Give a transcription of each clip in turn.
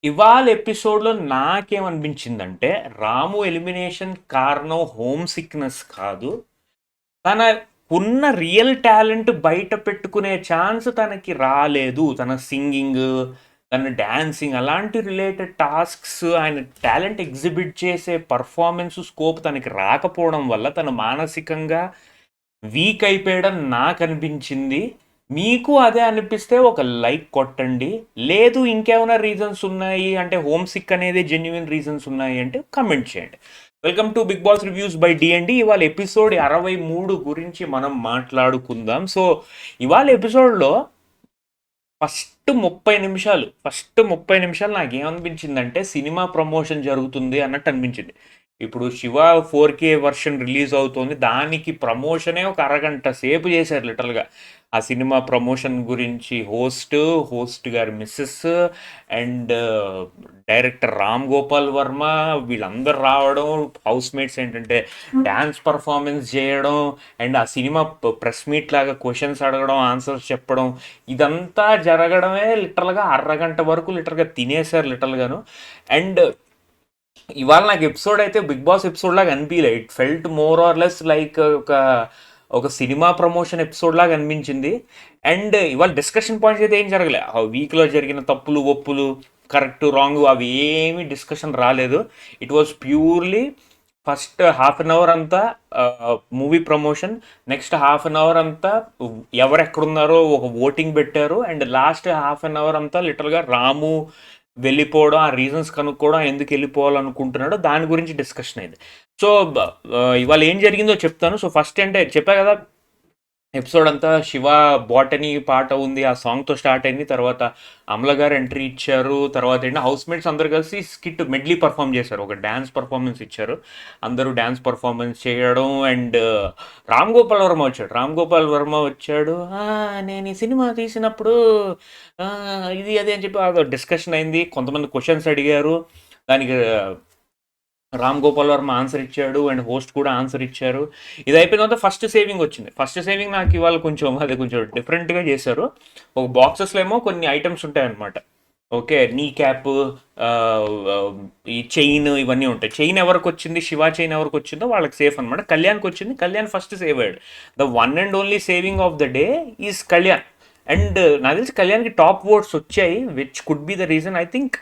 ఇవాళ ఎపిసోడ్‌లో నాకేమనిపించిందంటే, రాము ఎలిమినేషన్ కారణం హోమ్ సిక్‌నెస్ కాదు. తనకున్న రియల్ టాలెంట్ బయట పెట్టుకునే ఛాన్స్ తనకి రాలేదు. తన సింగింగ్, తన డాన్సింగ్ అలాంటి రిలేటెడ్ టాస్క్స్ ఆయన టాలెంట్ ఎగ్జిబిట్ చేసే పర్ఫార్మెన్స్ స్కోప్ తనకి రాకపోవడం వల్ల తను మానసికంగా వీక్ అయిపోయాడని నాకనిపించింది. మీకు అదే అనిపిస్తే ఒక లైక్ కొట్టండి. లేదు ఇంకేమైనా రీజన్స్ ఉన్నాయి అంటే హోమ్ సిక్ అనేది జెన్యున్ రీజన్స్ ఉన్నాయి అంటే కమెంట్ చేయండి. Welcome to Bigg Boss reviews by DMD. ఇవాళ ఎపిసోడ్ 63 గురించి మనం మాట్లాడుకుందాం. సో ఇవాళ ఎపిసోడ్లో ఫస్ట్ 30 నిమిషాలు నాకేమనిపించిందంటే సినిమా ప్రమోషన్ జరుగుతుంది అన్నట్టు అనిపించింది. ఇప్పుడు శివ 4K వర్షన్ రిలీజ్ అవుతుంది, దానికి ప్రమోషనే ఒక అరగంట సేపు చేశారు లిటరల్గా. ఆ సినిమా ప్రమోషన్ గురించి హోస్ట్ గారి mrs and director Ram Gopal Varma వీళ్ళందరూ రావడం, హౌస్ మేట్స్ ఏంటంటే డ్యాన్స్ పర్ఫార్మెన్స్ చేయడం అండ్ ఆ సినిమా ప్రెస్ మీట్ లాగా క్వశ్చన్స్ అడగడం, ఆన్సర్స్ చెప్పడం, ఇదంతా జరగడమే లిటరల్గా అరగంట వరకు లిటరల్గా తినేశారు లిటరల్గాను. అండ్ ఇవాళ నాకు ఎపిసోడ్ అయితే బిగ్ బాస్ ఎపిసోడ్ లాగా అనిపించలే. It felt more or less like ఒక ఒక సినిమా ప్రమోషన్ ఎపిసోడ్ లాగా అనిపించింది. అండ్ ఇవాళ డిస్కషన్ పాయింట్స్ అయితే ఏం జరగలే. ఆ వీక్లో జరిగిన తప్పులు ఒప్పులు, కరెక్ట్ రాంగ్ అవి ఏమీ డిస్కషన్ రాలేదు. It was purely first half an hour అంతా movie promotion, next half an hour అంతా ఎవరెక్కడున్నారో ఒక ఓటింగ్ పెట్టారు, and last half an hour అంతా లిటరల్గా రాము వెళ్ళిపోవడం, ఆ రీజన్స్ కనుక్కోవడం, ఎందుకు వెళ్ళిపోవాలనుకుంటున్నాడో దాని గురించి డిస్కషన్ అయింది. సో ఇవాళ ఏం జరిగిందో చెప్తాను. సో ఫస్ట్ అంటే చెప్పా కదా, ఎపిసోడ్ అంతా శివ బాటనీ పాట ఉంది, ఆ సాంగ్తో స్టార్ట్ అయింది. తర్వాత అమల గారు ఎంట్రీ ఇచ్చారు. తర్వాత ఏంటంటే హౌస్ మేట్స్ అందరు కలిసి స్కిట్ మెడ్లీ పర్ఫామ్ చేశారు, ఒక డ్యాన్స్ పర్ఫార్మెన్స్ ఇచ్చారు. అందరూ డ్యాన్స్ పర్ఫార్మెన్స్ చేయడం అండ్ రామ్ గోపాల్ వర్మ వచ్చాడు. "ఆ, నేను ఈ సినిమా తీసినప్పుడు ఆ, ఇది అది అని చెప్పి డిస్కషన్ అయింది. కొంతమంది క్వశ్చన్స్ అడిగారు, దానికి రామ్ గోపాల్ వర్మ ఆన్సర్ ఇచ్చాడు అండ్ హోస్ట్ కూడా ఆన్సర్ ఇచ్చారు. ఇది అయిపోయిన తర్వాత ఫస్ట్ సేవింగ్ వచ్చింది. ఫస్ట్ సేవింగ్ నాకు ఇవాళ కొంచెం డిఫరెంట్గా చేశారు. ఒక బాక్సెస్లో ఏమో కొన్ని ఐటమ్స్ ఉంటాయన్నమాట. ఓకే, నీ క్యాప్, ఈ చైన్, ఇవన్నీ ఉంటాయి. చైన్ ఎవరికి వచ్చింది, శివ చైన్ ఎవరికి వచ్చిందో వాళ్ళకి సేఫ్ అనమాట. కళ్యాణ్కి వచ్చింది, కళ్యాణ్ ఫస్ట్ సేవ్ అయ్యాడు. The one and only saving of the day is Kalyan. And నాకు తెలిసి కళ్యాణ్కి టాప్ ఓట్స్ వచ్చాయి, which could be the reason. I think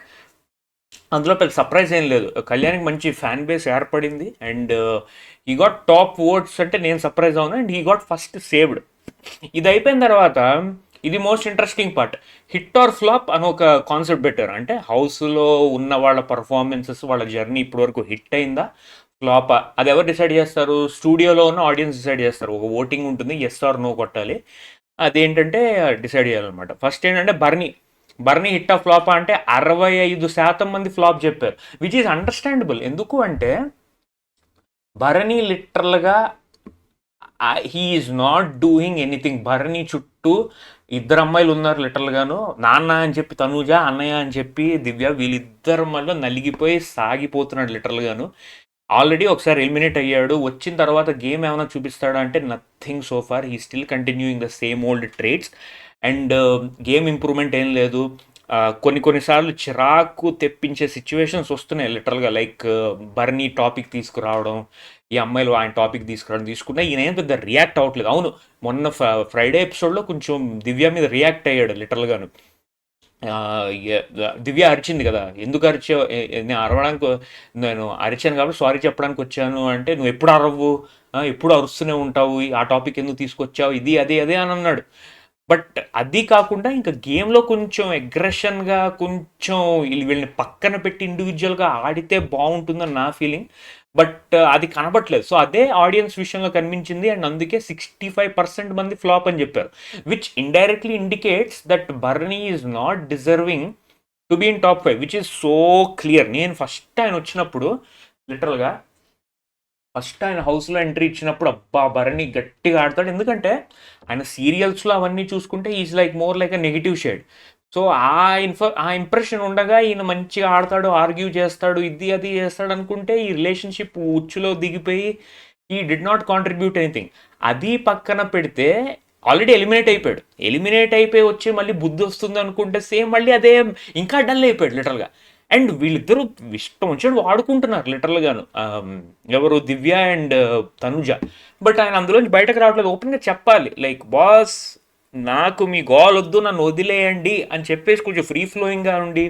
అందులో పెద్ద సర్ప్రైజ్ ఏం లేదు. కళ్యాణ్కి మంచి ఫ్యాన్ బేస్ ఏర్పడింది అండ్ ఈ గాట్ టాప్ ఓట్స్ అంటే నేను సర్ప్రైజ్ అవును. అండ్ ఈ గాట్ ఫస్ట్ సేవ్డ్. ఇది అయిపోయిన తర్వాత ఇది most interesting part. Hit or flop అని ఒక కాన్సెప్ట్ పెట్టారు. అంటే హౌస్లో ఉన్న వాళ్ళ పర్ఫార్మెన్సెస్, వాళ్ళ జర్నీ ఇప్పటివరకు హిట్ అయిందా ఫ్లాప్, అది ఎవరు డిసైడ్ చేస్తారు? స్టూడియోలో ఉన్న ఆడియన్స్ డిసైడ్ చేస్తారు. ఒక ఓటింగ్ ఉంటుంది, ఎస్ ఆర్ నో కొట్టాలి. అదేంటంటే డిసైడ్ చేయాలన్నమాట. ఫస్ట్ ఏంటంటే బర్నీ హిట్ ఆఫ్ ఫ్లాప్ అంటే 65% మంది ఫ్లాప్ చెప్పారు, విచ్ ఈజ్ అండర్స్టాండబుల్. ఎందుకు అంటే భరణి లిటరల్గా he is not doing anything. Bharani చుట్టూ ఇద్దరు అమ్మాయిలు ఉన్నారు లిటరల్గాను. నాన్న అని చెప్పి తనూజ, అన్నయ్య అని చెప్పి దివ్య, వీళ్ళిద్దరు మళ్ళీ నలిగిపోయి సాగిపోతున్నాడు లిటరల్గాను. ఆల్రెడీ ఒకసారి ఎలిమినేట్ అయ్యాడు. వచ్చిన తర్వాత గేమ్ ఏమైనా చూపిస్తాడా అంటే nothing so far. He still continuing the same old traits and game improvement ఏం లేదు. కొన్నిసార్లు చిరాకు తెప్పించే సిచ్యువేషన్స్ వస్తున్నాయి లిటరల్గా. లైక్ బర్నీ టాపిక్ తీసుకురావడం, ఈ అమ్మాయిలు ఆయన టాపిక్ తీసుకున్నా ఈయన ఏం పెద్ద రియాక్ట్ అవ్వట్లేదు. అవును, మొన్న ఫ్రైడే ఎపిసోడ్లో కొంచెం దివ్య మీద రియాక్ట్ అయ్యాడు లిటరల్గాను. దివ్య అరిచింది కదా, ఎందుకు అరిచావు, నేను అరవడానికి, నేను అరిచాను కాబట్టి సారీ చెప్పడానికి వచ్చాను అంటే, నువ్వు ఎప్పుడు అరవ్వు, ఎప్పుడు అరుస్తూనే ఉంటావు, ఆ టాపిక్ ఎందుకు తీసుకొచ్చావు, ఇది అదే అదే అని అన్నాడు. బట్ అది కాకుండా ఇంకా గేమ్లో కొంచెం అగ్రెషన్గా, కొంచెం వీళ్ళని పక్కన పెట్టి ఇండివిజువల్గా ఆడితే బాగుంటుందని నా ఫీలింగ్. బట్ అది కనబట్లేదు. సో అదే ఆడియన్స్ విషయంలో కనిపించింది అండ్ అందుకే 65% మంది ఫ్లాప్ అని చెప్పారు, which indirectly indicates that Bharani is not deserving to be in top 5, which is so clear. నేను ఫస్ట్ ఆయన వచ్చినప్పుడు లిటరల్గా ఫస్ట్ ఆయన హౌస్లో ఎంట్రీ ఇచ్చినప్పుడు అబ్బా భరణి గట్టిగా ఆడతాడు. ఎందుకంటే ఆయన సీరియల్స్లో అవన్నీ చూసుకుంటే is like more like a negative shade. So ఆ ఇంప్రెషన్ ఉండగా ఈయన మంచిగా ఆడతాడు, ఆర్గ్యూ చేస్తాడు, ఇది అది చేస్తాడు అనుకుంటే ఈ రిలేషన్షిప్ ఉచ్చులో దిగిపోయి ఈ డిడ్ నాట్ కాంట్రిబ్యూట్ ఎనీథింగ్. అది పక్కన పెడితే ఆల్రెడీ ఎలిమినేట్ అయిపోయి వచ్చి మళ్ళీ బుద్ధి వస్తుంది అనుకుంటే సేమ్ మళ్ళీ అదే ఇంకా డల్ అయిపోయాడు లిటరల్గా. అండ్ వీళ్ళిద్దరూ ఇష్టం వచ్చినట్టు వాడుకుంటున్నారు లిటరల్గాను. ఎవరు దివ్య అండ్ తనుజ. బట్ ఆయన అందులోంచి బయటకు రావట్లేదు. ఓపెన్గా చెప్పాలి, లైక్ బాస్ నాకు మీ గోల్ వద్దు, నన్ను వదిలేయండి అని చెప్పేసి కొంచెం ఫ్రీ ఫ్లోయింగ్గా ఉండి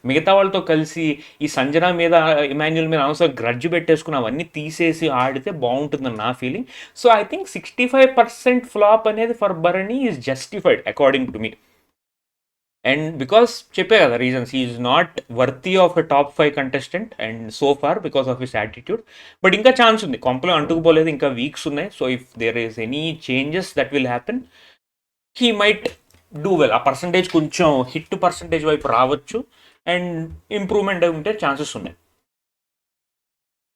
మిగతా వాళ్ళతో కలిసి ఈ సంజన మీద ఇమాన్యుల్ మీద అవసరం గ్రడ్జ్ పెట్టేసుకుని అవన్నీ తీసేసి ఆడితే బాగుంటుందని నా feeling. So I think 65% flop అనేది for Bharani is justified according to me. And because చెప్పే కదా reasons, is not worthy of a top 5 contestant and so far because of his attitude. But ఇంకా ఛాన్స్ ఉంది, కొంపలో అంటుకుపోలేదు, ఇంకా వీక్స్ ఉన్నాయి. So if there is any changes that will happen, he might do well. ఆ percentage కొంచెం hit percentage వైపు రావచ్చు అండ్ ఇంప్రూవ్మెంట్ ఉంటే ఛాన్సెస్ ఉన్నాయి.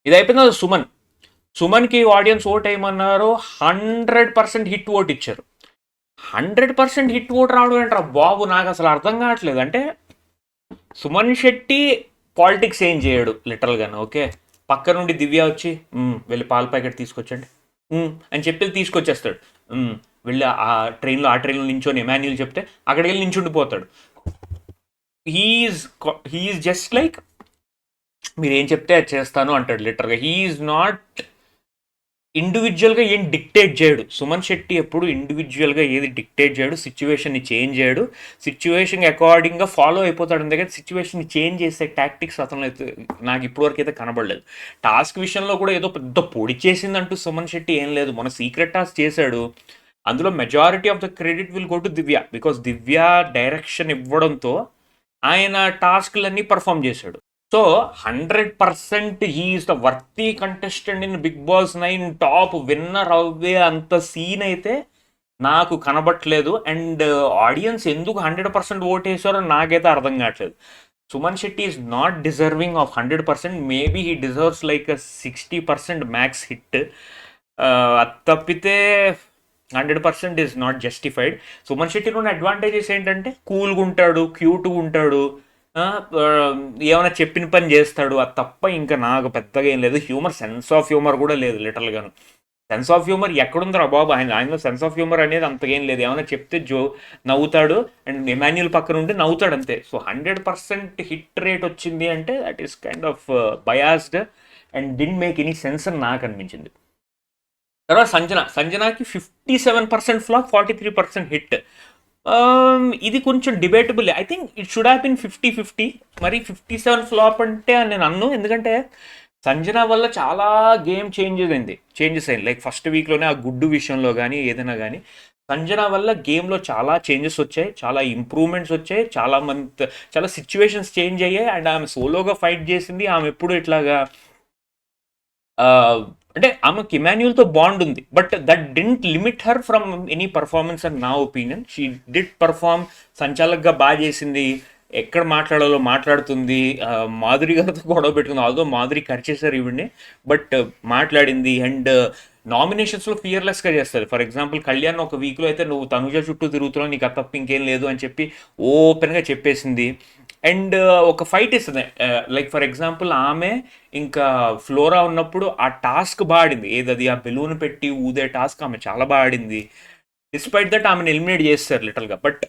ఇది అయిపోయింది. సుమన్కి ఆడియన్స్ ఓట్ వేయమన్నారు, 100% హిట్ ఓట్ ఇచ్చారు. 100% హిట్ ఓట్ రావడం ఏంట్రా బాబు, నాకు అసలు అర్థం కావట్లేదు. అంటే సుమన్ శెట్టి పాలిటిక్స్ ఏం చేయడు లిటరల్గాను. ఓకే, పక్క నుండి దివ్య వచ్చి వెళ్ళి పాల ప్యాకెట్ తీసుకొచ్చండి అని చెప్పి తీసుకొచ్చేస్తాడు. వెళ్ళి ఆ ట్రైన్లో నించొని ఎమాన్యుల్ చెప్తే అక్కడికి వెళ్ళి నించుండిపోతాడు. హీఈస్ జస్ట్ లైక్ మీరేం చెప్తే అది చేస్తాను అంటాడు లిటరల్గా. హీఈస్ నాట్ ఇండివిజువల్గా ఏం డిక్టేట్ చేయడు. సుమన్ శెట్టి ఎప్పుడు ఇండివిజువల్గా ఏది డిక్టేట్ చేయడు, సిచ్యువేషన్ని చేంజ్ చేయడు, సిచ్యువేషన్ అకార్డింగ్గా ఫాలో అయిపోతాడు. అందుకే సిచ్యువేషన్ని చేంజ్ చేసే టాక్టిక్స్ అతను అయితే నాకు ఇప్పటివరకు అయితే కనబడలేదు. టాస్క్ విషయంలో కూడా ఏదో పెద్ద పొడి చేసిందంటూ సుమన్ శెట్టి ఏం లేదు. మన సీక్రెట్ టాస్క్ చేశాడు, అందులో majority of the credit will go to Divya, because Divya direction ఇవ్వడంతో ఆయన టాస్క్లన్నీ పర్ఫామ్ చేశాడు. So 100% he's the worthy contestant in Bigg Boss 9, top winner అవ్వే అంత సీన్ అయితే నాకు కనబట్టలేదు. అండ్ ఆడియన్స్ ఎందుకు 100% ఓట్ వేసారో నాకైతే అర్థం కావట్లేదు. Suman Shetty is not deserving of 100%. Maybe he deserves like 60% max hit. అది తప్పితే 100% ఈజ్ నాట్ జస్టిఫైడ్. సుమన్ శెట్టిలో ఉన్న అడ్వాంటేజెస్ ఏంటంటే కూల్గా ఉంటాడు, క్యూట్గా ఉంటాడు, ఏమైనా చెప్పిన పని చేస్తాడు. అది తప్ప ఇంకా నాకు పెద్దగా ఏం లేదు. సెన్స్ ఆఫ్ హ్యూమర్ కూడా లేదు లిటరల్గాను. సెన్స్ ఆఫ్ హ్యూమర్ ఎక్కడుందిరా బాబు, ఆయనలో సెన్స్ ఆఫ్ హ్యూమర్ అనేది అంతగా ఏం లేదు. ఏమైనా చెప్తే నవ్వుతాడు అండ్ ఎమాన్యుల్ పక్కన ఉంటే నవ్వుతాడు అంతే. సో 100% హిట్ రేట్ వచ్చింది అంటే that is kind of biased and didn't make any sense అని నాకు అనిపించింది. తర్వాత సంజనాకి 57% ఫ్లాప్, 43% హిట్. ఇది కొంచెం debatable. I think it should have been 50-50. మరి 57 ఫ్లాప్ అంటే నేను అన్ను, ఎందుకంటే సంజన వల్ల చాలా గేమ్ చేంజెస్ అయింది. లైక్ ఫస్ట్ వీక్లోనే ఆ గుడ్డు విషయంలో కానీ ఏదైనా కానీ సంజన వల్ల గేమ్లో చాలా చేంజెస్ వచ్చాయి, చాలా ఇంప్రూవ్మెంట్స్ వచ్చాయి, చాలా సిచ్యువేషన్స్ చేంజ్ అయ్యాయి. అండ్ ఆమె సోలోగా ఫైట్ చేసింది. ఆమె ఎప్పుడు ఇట్లాగా అంటే ఆమెకి ఇమాన్యుల్తో బాండ్ ఉంది, but that didn't limit her from any performance అని నా ఒపీనియన్. షీ డిడ్ పర్ఫార్మ్, సంచాలకుగా బాగా చేసింది, ఎక్కడ మాట్లాడాలో మాట్లాడుతుంది. మాధురి గారితో గొడవ పెట్టుకుంది, ఆల్దో మాధురి ఖర్చేశారు ఈవిడ్ని, బట్ మాట్లాడింది. అండ్ నామినేషన్స్లో ఫియర్లెస్గా చేస్తుంది. ఫర్ ఎగ్జాంపుల్ కళ్యాణ్ ఒక వీక్లో అయితే నువ్వు తనుజ చుట్టూ తిరుగుతున్నావు, నీకు తప్ప ఇంకేం లేదు అని చెప్పి ఓపెన్గా చెప్పేసింది. అండ్ ఒక ఫైట్ ఇస్తుంది, లైక్ ఫర్ ఎగ్జాంపుల్ ఆమె ఇంకా ఫ్లోరా ఉన్నప్పుడు ఆ టాస్క్ బాగా ఆడింది, ఏదది ఆ బెలూన్ పెట్టి ఊదే టాస్క్ ఆమె చాలా బాగా ఆడింది. డిస్పైట్ దట్ ఆమెను ఎలిమినేట్ చేస్తారు లిటల్గా. But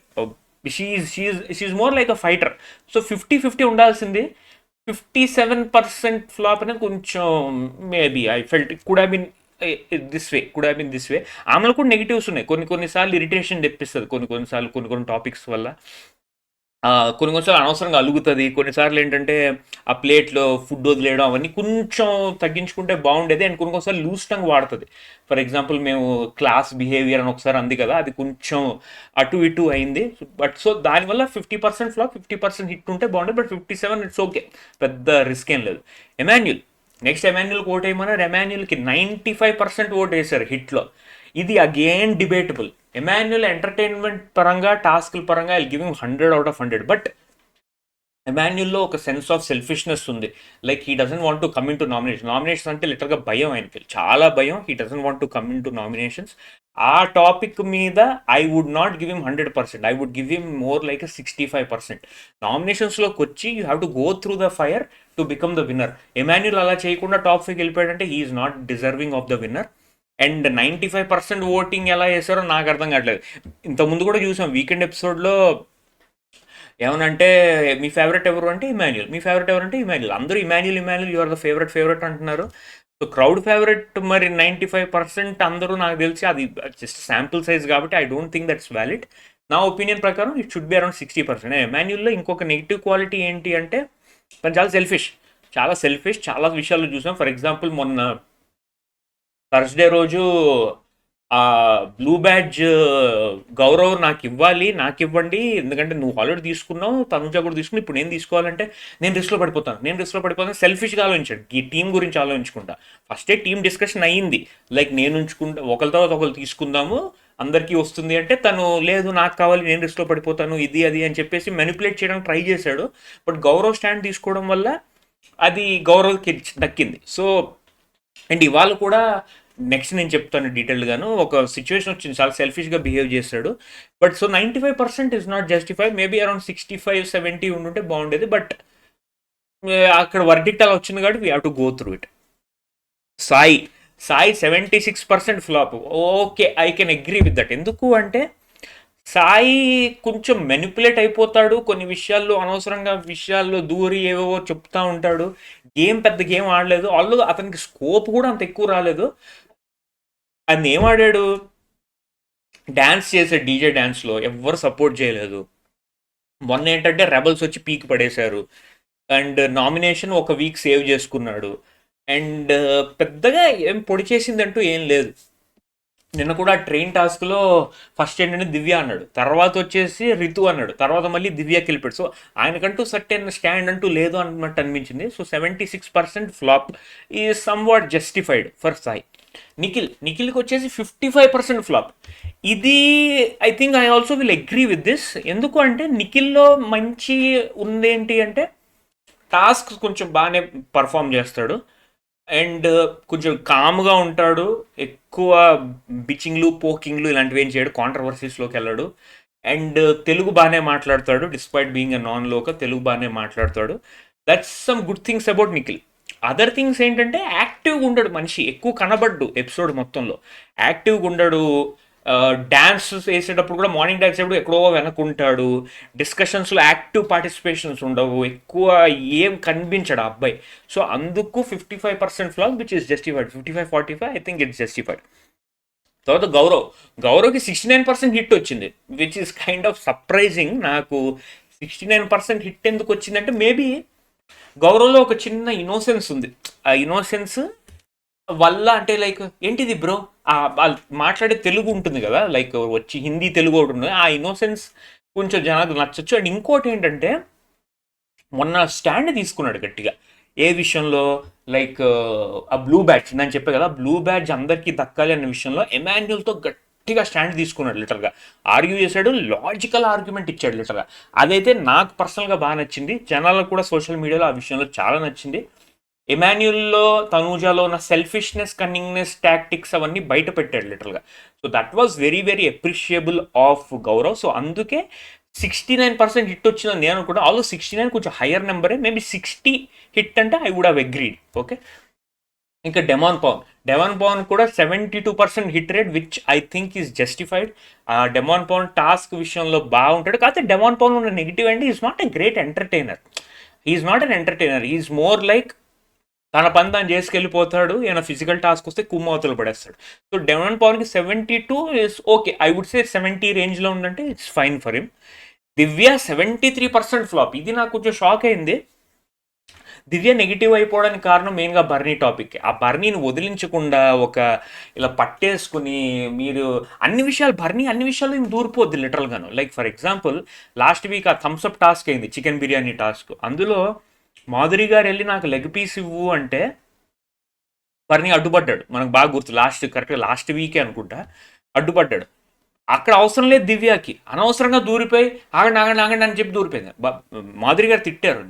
she's more like a fighter. So 50-50 ఉండాల్సింది. 57% ఫ్లాప్ అనేది కొంచెం maybe I felt could have been this way. ఆమెలో కూడా నెగిటివ్స్ ఉన్నాయి, కొన్నిసార్లు ఇరిటేషన్ తెప్పిస్తుంది, కొన్నిసార్లు కొన్ని టాపిక్స్ వల్ల. కొన్నిసార్లు అనవసరంగా అలుగుతుంది. కొన్నిసార్లు ఏంటంటే ఆ ప్లేట్లో ఫుడ్ వదిలేయడం అవన్నీ కొంచెం తగ్గించుకుంటే బాగుండేది. అండ్ కొన్నిసార్లు లూజ్ టంగ్ వాడుతుంది. ఫర్ ఎగ్జాంపుల్ మేము క్లాస్ బిహేవియర్ అని ఒకసారి అంది కదా, అది కొంచెం అటు ఇటు అయింది. బట్ సో దానివల్ల 50% ఫ్లాప్, 50% హిట్ ఉంటే బాగుండేది. బట్ 57 ఇట్స్ ఓకే, పెద్ద రిస్క్ ఏం లేదు. ఎమాన్యుల్కి ఓట్ వేయమన్నారు. ఎమాన్యుల్కి 95% ఓట్ వేశారు హిట్లో. ఇది అగైన్ డిబేటబుల్. ఎమాన్యుల్ ఎంటర్టైన్మెంట్ పరంగా, టాస్క్ల పరంగా ఐ గివింగ్ 100/100. బట్ ఎమాన్యుల్లో ఒక సెన్స్ ఆఫ్ సెల్ఫిష్నెస్ ఉంది. Like he doesn't want to come in to nominations అంటే లిటరల్గా భయం ఆయనకి, చాలా భయం. He doesn't want to come in to nominations. ఆ టాపిక్ మీద I would not give him 100%. I would give him more like 65%. నామినేషన్స్లోకి వచ్చి you have to go through the fire to become the winner. Emmanuel అలా చేయకుండా top 5 వెళ్ళిపోయాడంటే he is not deserving of the winner. And 95% voting ఎలా చేశారో నాకు అర్థం కావట్లేదు. ఇంతకుముందు కూడా చూసాం వీకెండ్ ఎపిసోడ్లో ఏమనంటే మీ ఫేవరెట్ ఎవరు అంటే ఇమాన్యుల్, మీ ఫేవరెట్ ఎవరు అంటే ఇమాన్యుల్, అందరూ Emmanuel you are the favourite అంటున్నారు. సో క్రౌడ్ ఫేవరెట్ మరి 95% అందరూ నాకు తెలిసి అది జస్ట్ శాంపుల్ సైజ్ కాబట్టి I don't think that's valid. నా ఒపీనియన్ ప్రకారం ఇట్ షుడ్ బి అరౌండ్ 60%. ఇమాన్యుల్లో ఇంకొక నెగిటివ్ క్వాలిటీ ఏంటి అంటే తను చాలా సెల్ఫిష్ చాలా విషయాల్లో చూసాం. ఫర్ ఎగ్జాంపుల్ మొన్న థర్స్డే రోజు ఆ బ్లూ బ్యాడ్జ్ గౌరవ్ నాకు ఇవ్వండి, ఎందుకంటే నువ్వు ఆల్రెడీ తీసుకున్నావు, తనుజ కూడా తీసుకుని, ఇప్పుడు నేను తీసుకోవాలంటే నేను రిస్క్లో పడిపోతాను సెల్ఫిష్గా ఆలోచించాడు, ఈ టీం గురించి ఆలోచించుకుంటా. ఫస్టే టీం డిస్కషన్ అయ్యింది, లైక్ నేను ఉంచుకుంటా, ఒకరి తర్వాత ఒకరు తీసుకుందాము, అందరికీ వస్తుంది అంటే తను లేదు నాకు కావాలి, నేను రిస్క్లో పడిపోతాను, ఇది అది అని చెప్పేసి మెనిపులేట్ చేయడానికి ట్రై చేశాడు. బట్ గౌరవ్ స్టాండ్ తీసుకోవడం వల్ల అది గౌరవ్కి దక్కింది. సో అండ్ ఇవాళ కూడా నెక్స్ట్ నేను చెప్తాను డీటెయిల్గాను, ఒక సిచ్యువేషన్ వచ్చింది, చాలా సెల్ఫిష్గా బిహేవ్ చేశాడు. But so 95% is not justify, maybe around 65-70 ఉండుంటే బాగుండేది. బట్ అక్కడ వర్డిక్ట్ అలా వచ్చింది కాబట్టి we have to go through it. Sai 76% flop. Okay, I can agree with that. ఎందుకు అంటే సాయి కొంచెం మెనిపులేట్ అయిపోతాడు కొన్ని విషయాల్లో, అనవసరంగా విషయాల్లో దూరి ఏవేవో చెప్తా ఉంటాడు. పెద్ద గేమ్ ఆడలేదు, అతనికి స్కోప్ కూడా అంత ఎక్కువ రాలేదు. అది ఏం ఆడాడు, డ్యాన్స్ చేసే డీజే డ్యాన్స్లో ఎవ్వరు సపోర్ట్ చేయలేదు. మొన్న ఏంటంటే రెబల్స్ వచ్చి పీక్ పడేశారు, అండ్ నామినేషన్ ఒక వీక్ సేవ్ చేసుకున్నాడు, అండ్ పెద్దగా ఏం పొడి చేసిందంటూ ఏం లేదు. నిన్న కూడా ట్రైన్ టాస్క్లో ఫస్ట్ ఏంటంటే దివ్య అన్నాడు, తర్వాత వచ్చేసి రితు అన్నాడు, తర్వాత మళ్ళీ దివ్యకి వెళ్ళిపోయాడు. సో ఆయనకంటూ సర్టెన్ స్టాండ్ అంటూ లేదు అన్నట్టు అనిపించింది. So 76% flop is somewhat justified for Sai. నిఖిల్కి వచ్చేసి 55% ఫ్లాప్. ఇది I think I also will agree with this. ఎందుకు అంటే నిఖిల్లో మంచి ఉందేంటి అంటే టాస్క్ కొంచెం బాగానే పర్ఫామ్ చేస్తాడు, అండ్ కొంచెం కామ్గా ఉంటాడు, ఎక్కువ బిచింగ్లు పోకింగ్లు ఇలాంటివి ఏం చేయడు, కాంట్రవర్సీస్లోకి వెళ్ళాడు, అండ్ తెలుగు బాగానే మాట్లాడతాడు, despite being a non local Telugu బాగానే మాట్లాడతాడు. That's some good things about Nikhil. Other things ఏంటంటే యాక్టివ్గా ఉండడు మనిషి, ఎక్కువ కనబడ్డు ఎపిసోడ్ మొత్తంలో, యాక్టివ్గా ఉండడు. డ్యాన్స్ వేసేటప్పుడు కూడా మార్నింగ్ డ్యాన్స్ వేసేటప్పుడు ఎక్కడో వెనకుంటాడు, డిస్కషన్స్లో యాక్టివ్ పార్టిసిపేషన్స్ ఉండవు, ఎక్కువ ఏం కనిపించడు ఆ అబ్బాయి. సో అందుకు 55% flop which is justified. 55-45 I think it's justified. తర్వాత గౌరవ్కి 69% హిట్ వచ్చింది, which is kind of surprising. నాకు 69% హిట్ ఎందుకు వచ్చిందంటే మేబీ గౌరవ్లో ఒక చిన్న ఇన్నోసెన్స్ ఉంది. ఆ ఇన్నోసెన్స్ వల్ల అంటే లైక్ ఏంటిది బ్రో మాట్లాడే తెలుగు ఉంటుంది కదా, లైక్ వచ్చి హిందీ తెలుగు ఒకటి ఉంటుంది, ఆ ఇన్నోసెన్స్ కొంచెం జనాలకు నచ్చచ్చు. అండ్ ఇంకోటి ఏంటంటే మొన్న స్టాండ్ తీసుకున్నాడు గట్టిగా ఏ విషయంలో, లైక్ ఆ బ్లూ బ్యాడ్జ్ నేను చెప్పే కదా, బ్లూ బ్యాడ్జ్ అందరికీ దక్కాలి అనే విషయంలో ఎమాన్యుల్తో గట్టిగా స్టాండ్ తీసుకున్నాడు, లిటర్గా ఆర్గ్యూ చేశాడు, లాజికల్ ఆర్గ్యుమెంట్ ఇచ్చాడు లిటర్గా. అదైతే నాకు పర్సనల్గా బాగా నచ్చింది, జనాలకు కూడా సోషల్ మీడియాలో ఆ విషయంలో చాలా నచ్చింది. ఎమాన్యుల్లో తనూజాలో ఉన్న సెల్ఫిష్నెస్, కన్నింగ్నెస్, టాక్టిక్స్ అవన్నీ బయట పెట్టాడు లిటరల్గా. So that was very very appreciable of Gaurav. So అందుకే 69% హిట్ వచ్చిందని నేను అనుకుంటా. ఆల్సో 69 కొంచెం హయ్యర్ నెంబరే, మేబీ 60 హిట్ అంటే I would have agreed. Okay, ఇంకా డెమాన్ పవన్ కూడా 72% hit rate which I think is justified. Demon Pavan task విషయంలో బాగుంటాడు, కాకపోతే డెమాన్ పవన్ ఉన్న నెగిటివ్ అంటే is not a great entertainer. Is not an entertainer, is more like తన పని తను చేసుకెళ్ళిపోతాడు, ఏమైనా ఫిజికల్ టాస్క్ వస్తే కుమ్మవతలు పడేస్తాడు. సో డెమాన్ పవన్కి 72 is okay, I would say 70 రేంజ్లో ఉందంటే it's fine for him. Divya 73% flop. ఇది నాకు కొంచెం షాక్ అయింది. దివ్య నెగిటివ్ అయిపోవడానికి కారణం మెయిన్గా బర్నీ టాపిక్. ఆ బర్నీని వదిలించకుండా ఒక ఇలా పట్టేసుకుని మీరు అన్ని విషయాలు దూరిపోద్ది లిటరల్గాను. Like for example last week ఆ థమ్స్అప్ టాస్క్ అయింది, చికెన్ బిర్యానీ టాస్క్. అందులో మాధురి గారు వెళ్ళి నాకు లెగ్ పీస్ ఇవ్వు అంటే బర్నీ అడ్డుపడ్డాడు, మనకు బాగా గుర్తు, కరెక్ట్గా లాస్ట్ వీకే అనుకుంటా అడ్డుపడ్డాడు. అక్కడ అవసరం లేదు దివ్యకి, అనవసరంగా దూరిపోయి ఆగండి అని చెప్పి దూరిపోయింది. మాధురి గారు తిట్టారు,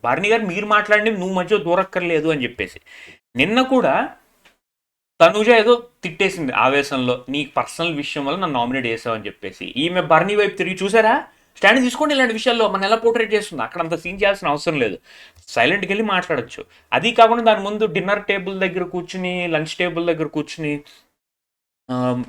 బర్నీ గారు మీరు మాట్లాడి నువ్వు మధ్య దూరక్కర్లేదు అని చెప్పేసి. నిన్న కూడా తనుజ ఏదో తిట్టేసింది ఆవేశంలో, నీ పర్సనల్ విషయం వల్ల నన్ను నామినేట్ చేసావు అని చెప్పేసి. ఈమె బర్నీ వైపు తిరిగి చూసారా, స్టాండ్ తీసుకోండి ఇలాంటి విషయాల్లో మన ఎలా పోర్ట్రేట్ చేస్తుంది, అక్కడ అంత సీన్ చేయాల్సిన అవసరం లేదు, సైలెంట్కి వెళ్ళి మాట్లాడచ్చు. అది కాకుండా దాని ముందు డిన్నర్ టేబుల్ దగ్గర కూర్చుని, లంచ్ టేబుల్ దగ్గర కూర్చుని ఆహ్,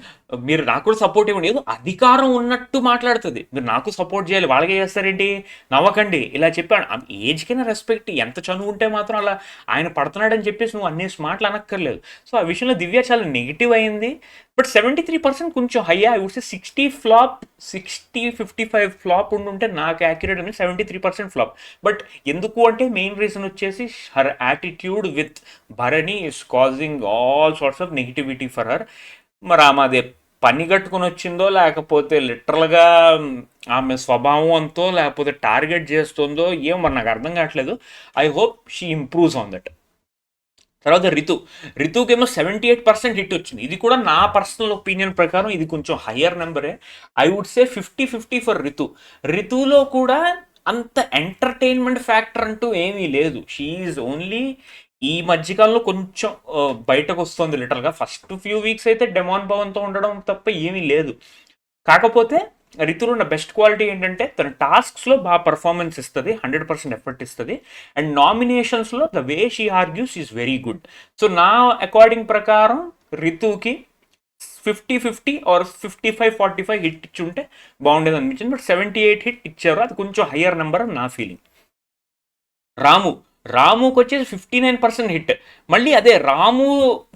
మీరు నాకు కూడా సపోర్ట్ ఇవ్వండి. ఏదో అధికారం ఉన్నట్టు మాట్లాడుతది. మీరు నాకు సపోర్ట్ చేయాలి. వాళ్ళకే చేస్తారేంటి? నవ్వకండి. ఇలా చెప్పాను. ఏజ్‌కైనా రెస్పెక్ట్. ఎంత చనువు ఉంటే మాత్రం అలా ఆయన పడుతున్నాడని చెప్పేసి నువ్వు అన్నేసి మాటలు అనక్కర్లేదు. సో, ఆ విషయంలో దివ్య చాలా నెగెటివ్ అయింది. బట్ 73% కొంచెం హైయా I would say 60 flop, 60, 55 flop ఉండుంటే నాకు యాక్యురేట్ అనేది 73% ఫ్లాప్. బట్ ఎందుకు అంటే మెయిన్ రీజన్ వచ్చేసి her attitude with Bharani is causing all sorts of negativity for her. మరి ఆమె అదే పని కట్టుకుని వచ్చిందో లేకపోతే లిటరల్గా ఆమె స్వభావం అంతో లేకపోతే టార్గెట్ చేస్తుందో ఏం మరి నాకు అర్థం కావట్లేదు. I hope she improves on that. తర్వాత రితుకేమో 78% హిట్ వచ్చింది. ఇది కూడా నా పర్సనల్ ఒపీనియన్ ప్రకారం ఇది కొంచెం హయ్యర్ నెంబరే. ఐ వుడ్ సే 50-50 ఫర్ రితులో కూడా అంత ఎంటర్టైన్మెంట్ ఫ్యాక్టర్ అంటూ ఏమీ లేదు. షీఈ్ ఓన్లీ ఈ మధ్యకాలంలో కొంచెం బయటకు వస్తుంది లిటరల్గా. ఫస్ట్ ఫ్యూ వీక్స్ అయితే డెమాన్ పవన్తో ఉండడం తప్ప ఏమీ లేదు. కాకపోతే రితులో ఉన్న బెస్ట్ క్వాలిటీ ఏంటంటే తన టాస్క్స్లో బాగా పర్ఫార్మెన్స్ ఇస్తుంది, 100% ఎఫర్ట్ ఇస్తుంది. అండ్ నామినేషన్స్లో the way she argues is very good. So నా అకార్డింగ్ ప్రకారం రితుకి 50-50 ఆర్ 55-45 హిట్ ఇచ్చుంటే బాగుండేది అనిపించింది. బట్ 78 హిట్ ఇచ్చారు. అది కొంచెం హయ్యర్ నెంబర్ అని నా ఫీలింగ్. రాముకి వచ్చేసి 59% హిట్. మళ్ళీ అదే రాము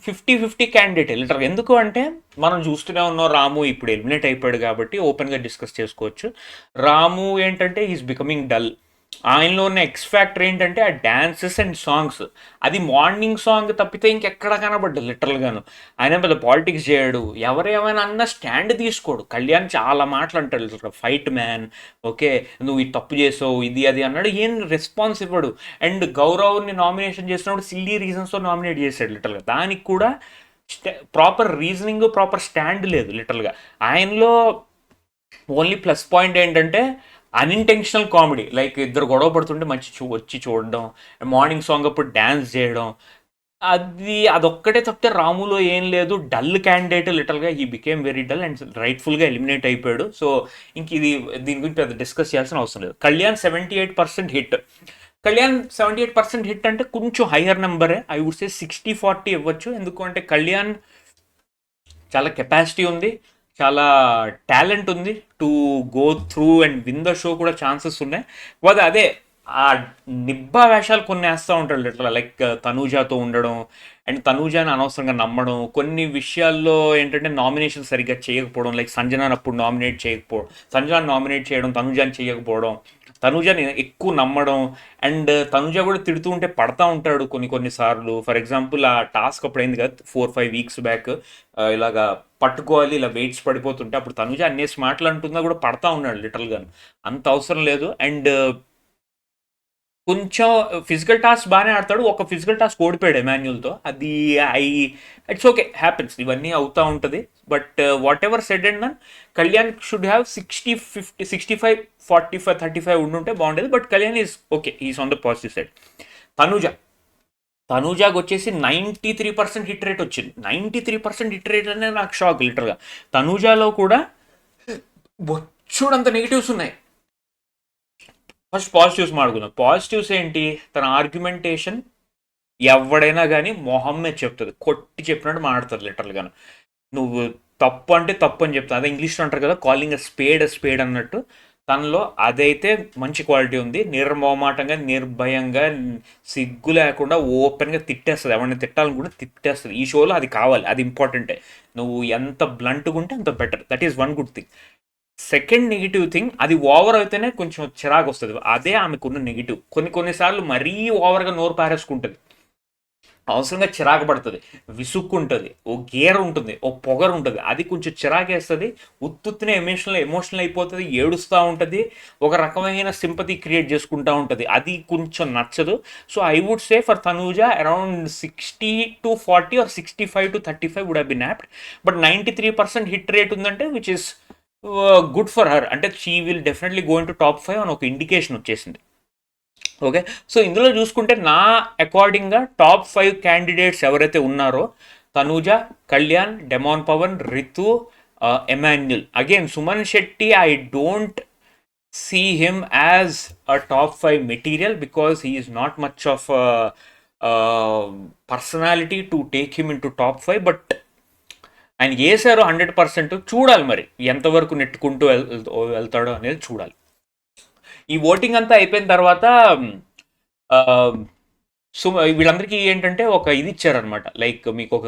50-50 క్యాండిడేట్ లిటర్. ఎందుకు అంటే మనం చూస్తూనే ఉన్నాం, రాము ఇప్పుడు ఎలిమినేట్ అయిపోయాడు కాబట్టి ఓపెన్గా డిస్కస్ చేసుకోవచ్చు. రాము ఏంటంటే ఈజ్ బికమింగ్ డల్. ఆయనలో ఉన్న ఎక్స్ ఫ్యాక్టర్ ఏంటంటే ఆ డాన్సెస్ అండ్ సాంగ్స్. అది మార్నింగ్ సాంగ్ తప్పితే ఇంకెక్కడ కనబడ్డు లిటరల్గాను. ఆయన పెద్ద పాలిటిక్స్ చేయడు, ఎవరేమైనా అన్న స్టాండ్ తీసుకోడు. కళ్యాణ్ చాలా మాటలు అంటాడు, ఫైట్ మ్యాన్, ఓకే నువ్వు ఇది తప్పు చేసావు ఇది అది అన్నాడు, ఏం రెస్పాన్స్ ఇవ్వడు. అండ్ గౌరవ్ని నామినేషన్ చేసినప్పుడు సిల్లీ రీజన్స్తో నామినేట్ చేశాడు లిటరల్గా. దానికి కూడా ప్రాపర్ రీజనింగ్, ప్రాపర్ స్టాండ్ లేదు లిటరల్గా. ఆయనలో ఓన్లీ ప్లస్ పాయింట్ ఏంటంటే అన్ఇంటెన్షనల్ కామెడీ, లైక్ ఇద్దరు గొడవ పడుతుంటే మంచి వచ్చి చూడడం, మార్నింగ్ సాంగ్ అప్పుడు డ్యాన్స్ చేయడం, అదొక్కటే తప్పితే రాములో ఏం లేదు. డల్ క్యాండిడేట్ లిటల్గా he became very dull and రైట్ఫుల్గా ఎలిమినేట్ అయిపోయాడు. సో ఇంక దీని గురించి పెద్ద డిస్కస్ చేయాల్సిన అవసరం లేదు. కళ్యాణ్ 78% హిట్. కళ్యాణ్ 78% హిట్ అంటే కొంచెం హయ్యర్ నెంబరే. ఐ వుడ్ సే 60-40 ఇవ్వచ్చు. ఎందుకంటే కళ్యాణ్ చాలా కెపాసిటీ ఉంది, చాలా టాలెంట్ ఉంది to go through and win the show కూడా ఛాన్సెస్ ఉన్నాయి. అదే ఆ నిబ్బా వేషాలు కొన్ని వేస్తూ ఉంటాడు లిటరల్, లైక్ తనూజాతో ఉండడం అండ్ తనూజాని అనవసరంగా నమ్మడం, కొన్ని విషయాల్లో ఏంటంటే నామినేషన్ సరిగ్గా చేయకపోవడం, లైక్ సంజనాని అప్పుడు నామినేట్ చేయకపోవడం, సంజనాని నామినేట్ చేయడం, తనూజాని చేయకపోవడం, తనూజాని ఎక్కువ నమ్మడం. అండ్ తనూజ కూడా తిడుతూ ఉంటే పడతా ఉంటాడు కొన్నిసార్లు. ఫర్ ఎగ్జాంపుల్ ఆ టాస్క్ అప్పుడు అయింది కదా 4-5 వీక్స్ బ్యాక్, ఇలాగా పట్టుకోవాలి ఇలా వెయిట్స్ పడిపోతుంటే అప్పుడు తనూజ అన్నేసి మాటలు అంటుందా కూడా పడతా ఉన్నాడు లిటరల్గా. అంత అవసరం లేదు. అండ్ కొంచెం ఫిజికల్ టాస్క్ బాగానే ఆడతాడు. ఒక ఫిజికల్ టాస్క్ ఓడిపోయాడు ఎమాన్యుల్తో. అది ఇట్స్ ఓకే, హ్యాపెన్స్, ఇవన్నీ అవుతూ ఉంటుంది. But whatever said and then Kalyan should have 60-50, 65-45-35 ఉండుంటే బాగుండేది. But Kalyan is okay, is on the positive side. తనూజాకి వచ్చేసి 93% హిట్ రేట్ వచ్చింది. 93% హిట్ రేట్ అనేది నాకు షాక్ లిటరల్గా. తనూజాలో కూడా బొచ్చుడంత నెగిటివ్స్ ఉన్నాయి. ఫస్ట్ పాజిటివ్స్ మాడుకుందాం. పాజిటివ్స్ ఏంటి? తన ఆర్గ్యుమెంటేషన్ ఎవడైనా కానీ మొహమ్మే చెప్తుంది, కొట్టి చెప్పినట్టు మాట్లాడుతుంది లిటరల్గాను. నువ్వు తప్పు అంటే తప్పు అని చెప్తాను. అదే ఇంగ్లీష్లో అంటారు కదా, కాలింగ్ అ స్పేడ్ అన్నట్టు. తనలో అదైతే మంచి క్వాలిటీ ఉంది. నిర్మోమాటంగా, నిర్భయంగా, సిగ్గు లేకుండా ఓపెన్గా తిట్టేస్తుంది. ఎవరిని తిట్టాలనుకుంటే తిట్టేస్తుంది. ఈ షోలో అది కావాలి, అది ఇంపార్టెంటే. నువ్వు ఎంత బ్లంట్గా ఉంటే అంత better. That is one good thing. Second negative thing, అది ఓవర్ అయితేనే కొంచెం చిరాకు వస్తుంది. అదే ఆమెకున్న నెగిటివ్. కొన్నిసార్లు మరీ ఓవర్గా నోరు పారేసుకుంటుంది, అవసరంగా చిరాకు పడుతుంది, విసుక్కుంటుంది, ఓ గేర్ ఉంటుంది, ఓ పొగరు ఉంటుంది. అది కొంచెం చిరాకేస్తుంది. ఉత్తుత్తునే ఎమోషనల్ అయిపోతుంది, ఏడుస్తూ ఉంటుంది, ఒక రకమైన సింపతి క్రియేట్ చేసుకుంటూ ఉంటుంది. అది కొంచెం నచ్చదు. So I would say for Tanuja around 60-40 or 65-35 would have been apt. But 93% hit rate ఉందంటే which is good for her. అంటే she will definitely go in to top 5 అని ఒక ఇండికేషన్ వచ్చేసింది. ఓకే, సో ఇందులో చూసుకుంటే నా అకార్డింగ్గా టాప్ 5 క్యాండిడేట్స్ ఎవరైతే ఉన్నారో, Tanuja, Kalyan, Demon Pavan, Ritu, Emmanuel. Again Suman Shetty, I don't see him as a top 5 material because he is not much of personality to take him in to top 5. But ఆయనకి వేసారు 100%. చూడాలి మరి ఎంతవరకు నెట్టుకుంటూ వెళ్తాడో అనేది చూడాలి. ఈ ఓటింగ్ అంతా అయిపోయిన తర్వాత ఆ, వీళ్ళందరికీ ఏంటంటే ఒక ఇది ఇచ్చారనమాట. లైక్ మీకు ఒక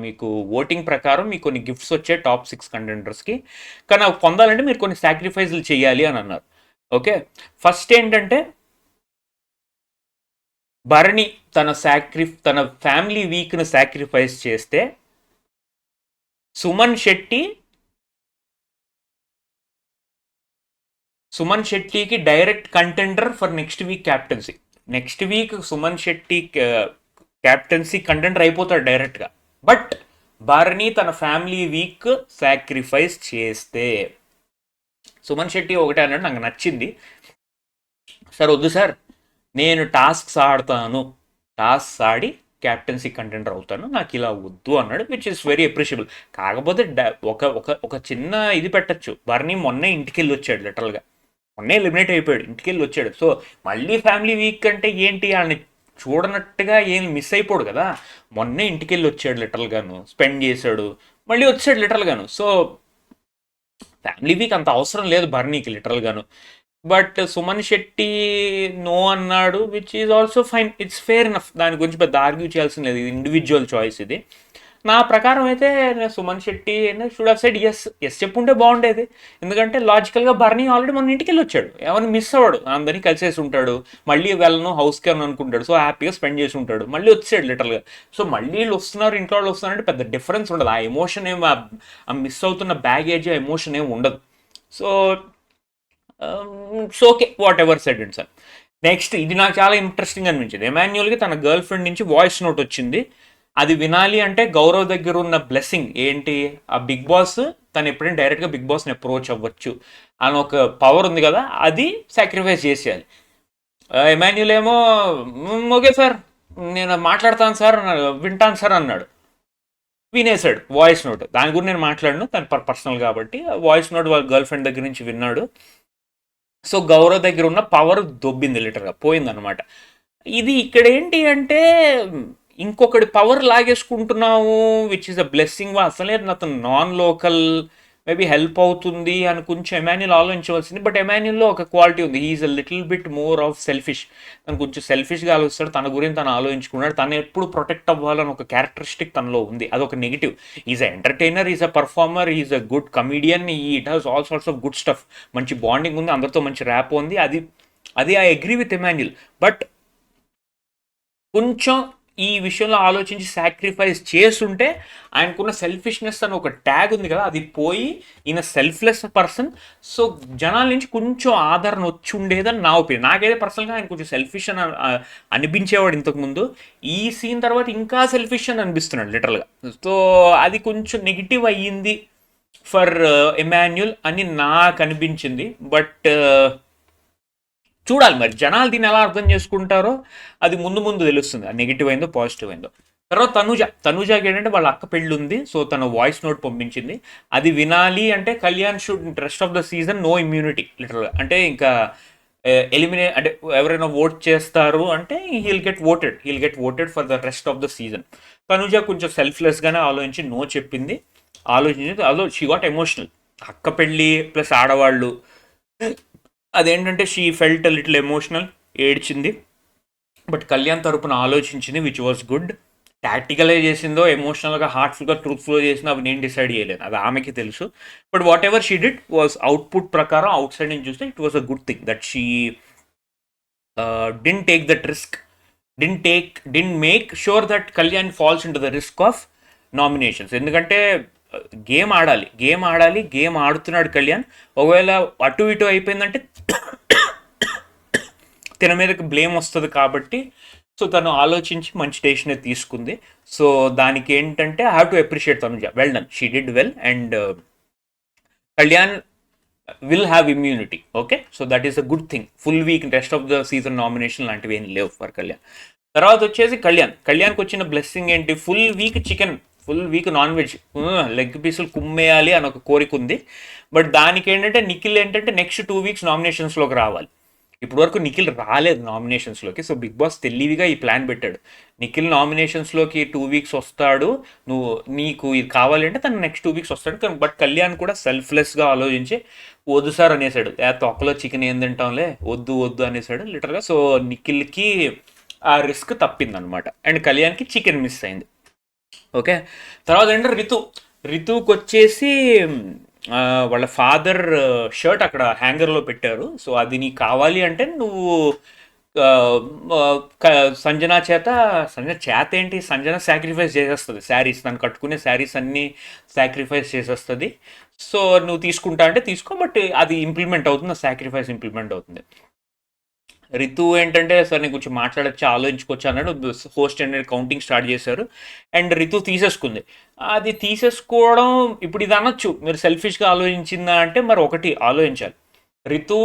మీకు ఓటింగ్ ప్రకారం మీకు కొన్ని గిఫ్ట్స్ వచ్చాయి టాప్ 6 కంటెండర్స్కి. కానీ అవి పొందాలంటే మీరు కొన్ని సాక్రిఫైస్లు చేయాలి అని అన్నారు. ఓకే, ఫస్ట్ ఏంటంటే భరణి తన ఫ్యామిలీ వీక్ను సాక్రిఫైస్ చేస్తే సుమన్ శెట్టికి direct contender for next week captaincy. Next week Suman Shetty captaincy contender అయిపోతాడు డైరెక్ట్గా. బట్ భరణి తన ఫ్యామిలీ వీక్ సాక్రిఫైస్ చేస్తే సుమన్ శెట్టి ఒకటే అన్నాడు, నాకు నచ్చింది సార్, వద్దు సార్ నేను టాస్క్స్ ఆడతాను, టాస్క్స్ ఆడి క్యాప్టెన్సీ కంటెండర్ అవుతాను, నాకు ఇలా వద్దు అన్నాడు, విచ్ ఇస్ వెరీ అప్రిషియబుల్. కాకపోతే ఒక ఒక ఒక చిన్న ఇది పెట్టచ్చు, భరణి మొన్నే ఇంటికి వెళ్ళి వచ్చాడు, లిటరల్గా మొన్నే ఎలిమినేట్ అయిపోయాడు, ఇంటికి వెళ్ళి వచ్చాడు. సో మళ్ళీ ఫ్యామిలీ వీక్ అంటే ఏంటి, వాళ్ళని చూడనట్టుగా ఏం మిస్ అయిపోడు కదా. మొన్నే ఇంటికి వెళ్ళి వచ్చాడు లిటరల్గాను, స్పెండ్ చేశాడు, మళ్ళీ వచ్చాడు లిటరల్గాను. సో ఫ్యామిలీ వీక్ అంత అవసరం లేదు భరణికి లిటరల్గాను. బట్ సుమన్ శెట్టి నో అన్నాడు, which is also fine, it's fair enough. దాని గురించి పెద్ద ఆర్గ్యూ చేయాల్సిన లేదు, ఇది ఇండివిజువల్ చాయిస్. ఇది నా ప్రకారం అయితే Suman Shetty should have said yes. Yes చెప్పుంటే బాగుండేది, ఎందుకంటే లాజికల్గా భరణి ఆల్రెడీ మన ఇంటికి వెళ్ళి వచ్చాడు, ఎవరిని మిస్ అవ్వడు, అందరినీ కలిసేసి ఉంటాడు, మళ్ళీ వెళ్ళను హౌస్కి అని అనుకుంటాడు, సో హ్యాపీగా స్పెండ్ చేసి ఉంటాడు, మళ్ళీ వచ్చాడు లిటరల్గా. సో మళ్ళీ వీళ్ళు వస్తున్నారు, ఇంట్లో వాళ్ళు వస్తున్నారంటే పెద్ద డిఫరెన్స్ ఉండదు, ఆ ఎమోషన్ ఏం, ఆ మిస్ అవుతున్న బ్యాగేజ్ ఆ ఎమోషన్ ఏమి ఉండదు. So okay, what ever said and sir. Next ఇది నాకు చాలా ఇంట్రెస్టింగ్ అనిపించింది. ఎమాన్యుయల్కి తన గర్ల్ ఫ్రెండ్ నుంచి వాయిస్ నోట్ వచ్చింది, అది వినాలి అంటే గౌరవ్ దగ్గర ఉన్న బ్లెస్సింగ్ ఏంటి, ఆ బిగ్ బాస్ తను ఎప్పుడైనా డైరెక్ట్గా బిగ్ బాస్ని అప్రోచ్ అవ్వచ్చు అని ఒక పవర్ ఉంది కదా, అది సాక్రిఫైస్ చేసేయాలి. ఎమాన్యుల్ ఏమో ఓకే సార్ నేను మాట్లాడతాను సార్, వింటాను సార్ అన్నాడు, వినేసాడు వాయిస్ నోట్. దాని గురించి నేను మాట్లాడను, తన పర్సనల్ కాబట్టి వాయిస్ నోట్ వాళ్ళ గర్ల్ ఫ్రెండ్ దగ్గర నుంచి విన్నాడు. సో గౌరవ్ దగ్గర ఉన్న పవర్ దొబ్బింది, లిటర్గా పోయిందనమాట. ఇది ఇక్కడ ఏంటి అంటే ఇంకొకటి పవర్ లాగేసుకుంటున్నాము, విచ్ ఇస్ అ బ్లెస్సింగ్. అసలే అతను నాన్ లోకల్, మేబీ హెల్ప్ అవుతుంది అని కొంచెం ఎమాన్యుల్ ఆలోచించవలసింది. బట్ ఎమాన్యుల్లో ఒక క్వాలిటీ ఉంది, he's a little bit more of selfish. తను కొంచెం సెల్ఫిష్గా ఆలోచిస్తాడు, తన గురించి తను ఆలోచించుకున్నాడు, తను ఎప్పుడు ప్రొటెక్ట్ అవ్వాలని ఒక క్యారెక్టరిస్టిక్ తనలో ఉంది, అదొక negative. Is a entertainer, is a performer, is a good comedian, it has all sorts of good stuff, మంచి బాండింగ్ ఉంది, అందరితో మంచి ర్యాప్ ఉంది, అది I agree with Emmanuel. But కొంచెం ఈ విషయంలో ఆలోచించి సాక్రిఫైస్ చేస్తుంటే ఆయనకున్న సెల్ఫిష్నెస్ అని ఒక ట్యాగ్ ఉంది కదా, అది పోయి ఈయన సెల్ఫ్లెస్ పర్సన్. సో జనాల నుంచి కొంచెం ఆదరణ వచ్చి ఉండేదని నా ఒపీనియన్. నాకైతే పర్సనల్గా ఆయన కొంచెం సెల్ఫిష్ అని అనిపించేవాడు ఇంతకుముందు, ఈ సీన్ తర్వాత ఇంకా సెల్ఫిష్ అని అనిపిస్తున్నాడు లిటరల్గా. సో అది కొంచెం నెగిటివ్ అయ్యింది ఫర్ ఎమాన్యుల్ అని నాకు అనిపించింది. బట్ చూడాలి మరి జనాలు దీన్ని ఎలా అర్థం చేసుకుంటారో, అది ముందు ముందు తెలుస్తుంది, నెగిటివ్ అయిందో పాజిటివ్ అయిందో. తర్వాత తనుజాకి ఏంటంటే వాళ్ళ అక్క పెళ్ళి ఉంది, సో తను వాయిస్ నోట్ పంపించింది, అది వినాలి అంటే Kalyan should rest of the season no immunity లిటరల్గా. అంటే ఇంకా ఎలిమినేట్ అంటే ఎవరైనా ఓట్ చేస్తారు అంటే he'll get voted for the rest of the season. Tanuja కొంచెం సెల్ఫ్లెస్గానే ఆలోచించి నో చెప్పింది, షీ గాట్ ఎమోషనల్. అక్క పెళ్ళి ప్లస్ ఆడవాళ్ళు, అదేంటంటే షీ ఫెల్ట్ లిటిల్ ఎమోషనల్, ఏడ్చింది. బట్ కళ్యాణ్ తరపున ఆలోచించింది, విచ్ వాజ్ గుడ్. టాక్టికల్గా చేసిందో ఎమోషనల్గా హార్ట్ఫుల్గా ట్రూత్ఫుల్గా చేసిందో అవి నేను డిసైడ్ చేయలేను, అది ఆమెకి తెలుసు. But what ever she did was output ప్రకారం అవుట్ సైడ్ నుంచి చూస్తే it was a good thing that she didn't take that risk, didn't make sure that Kalyan falls into the risk of nominations. ఎందుకంటే game ఆడాలి, game ఆడుతున్నాడు కళ్యాణ్. ఒకవేళ అటు ఇటు అయిపోయిందంటే తన మీదకి బ్లేమ్ వస్తుంది కాబట్టి సో తను ఆలోచించి మంచి డెసిషన్ తీసుకుంది. సో దానికి ఏంటంటే I have to appreciate Tanuja, well done, she did well. And Kalyan will have immunity, okay. So that is a good thing. Full week rest of the season nomination లాంటివి ఏం లేవు ఫర్ కళ్యాణ్. తర్వాత వచ్చేసి కళ్యాణ్కి వచ్చిన బ్లెస్సింగ్ ఏంటి, full week chicken, full week non veg, leg పీసులు కుమ్మేయాలి అని ఒక కోరిక ఉంది. బట్ దానికి ఏంటంటే నిఖిల్ ఏంటంటే నెక్స్ట్ 2 వీక్స్ నామినేషన్స్లోకి రావాలి. ఇప్పటి వరకు నిఖిల్ రాలేదు నామినేషన్స్లోకి. సో బిగ్ బాస్ తెలివిగా ఈ ప్లాన్ పెట్టాడు. నిఖిల్ నామినేషన్స్లోకి 2 వీక్స్ వస్తాడు, నువ్వు నీకు ఇది కావాలంటే తను నెక్స్ట్ 2 వీక్స్ వస్తాడు. బట్ కళ్యాణ్ కూడా సెల్ఫ్లెస్గా ఆలోచించి వద్దు సార్ అనేసాడు. తొక్కలో చికెన్ ఏం తింటాంలే, వద్దు వద్దు అనేసాడు లిటరల్గా. సో నిఖిల్కి ఆ రిస్క్ తప్పిందనమాట, అండ్ కళ్యాణ్కి చికెన్ మిస్ అయింది. ఓకే, తర్వాత ఏంటంటే రితుకి వచ్చేసి వాళ్ళ ఫాదర్ షర్ట్ అక్కడ హ్యాంగర్లో పెట్టారు. సో అది నీకు కావాలి అంటే నువ్వు సంజన చేత ఏంటి, సంజన సాక్రిఫైస్ చేసేస్తుంది శారీస్, తను కట్టుకునే శారీస్ అన్నీ సాక్రిఫైస్ చేసేస్తుంది. సో నువ్వు తీసుకుంటా అంటే తీసుకో, బట్ అది ఇంప్లిమెంట్ అవుతుంది, సాక్రిఫైస్ ఇంప్లిమెంట్ అవుతుంది. రితు ఏంటంటే సార్ నీ గురించి మాట్లాడచ్చు, ఆలోచించుకోవచ్చు అన్నాడు. హోస్ట్ అనేది కౌంటింగ్ స్టార్ట్ చేశారు, అండ్ రితు తీసేసుకుంది. అది తీసేసుకోవడం ఇప్పుడు ఇది అనొచ్చు, మీరు సెల్ఫిష్గా ఆలోచించిందా అంటే మరి ఒకటి ఆలోచించాలి. రితు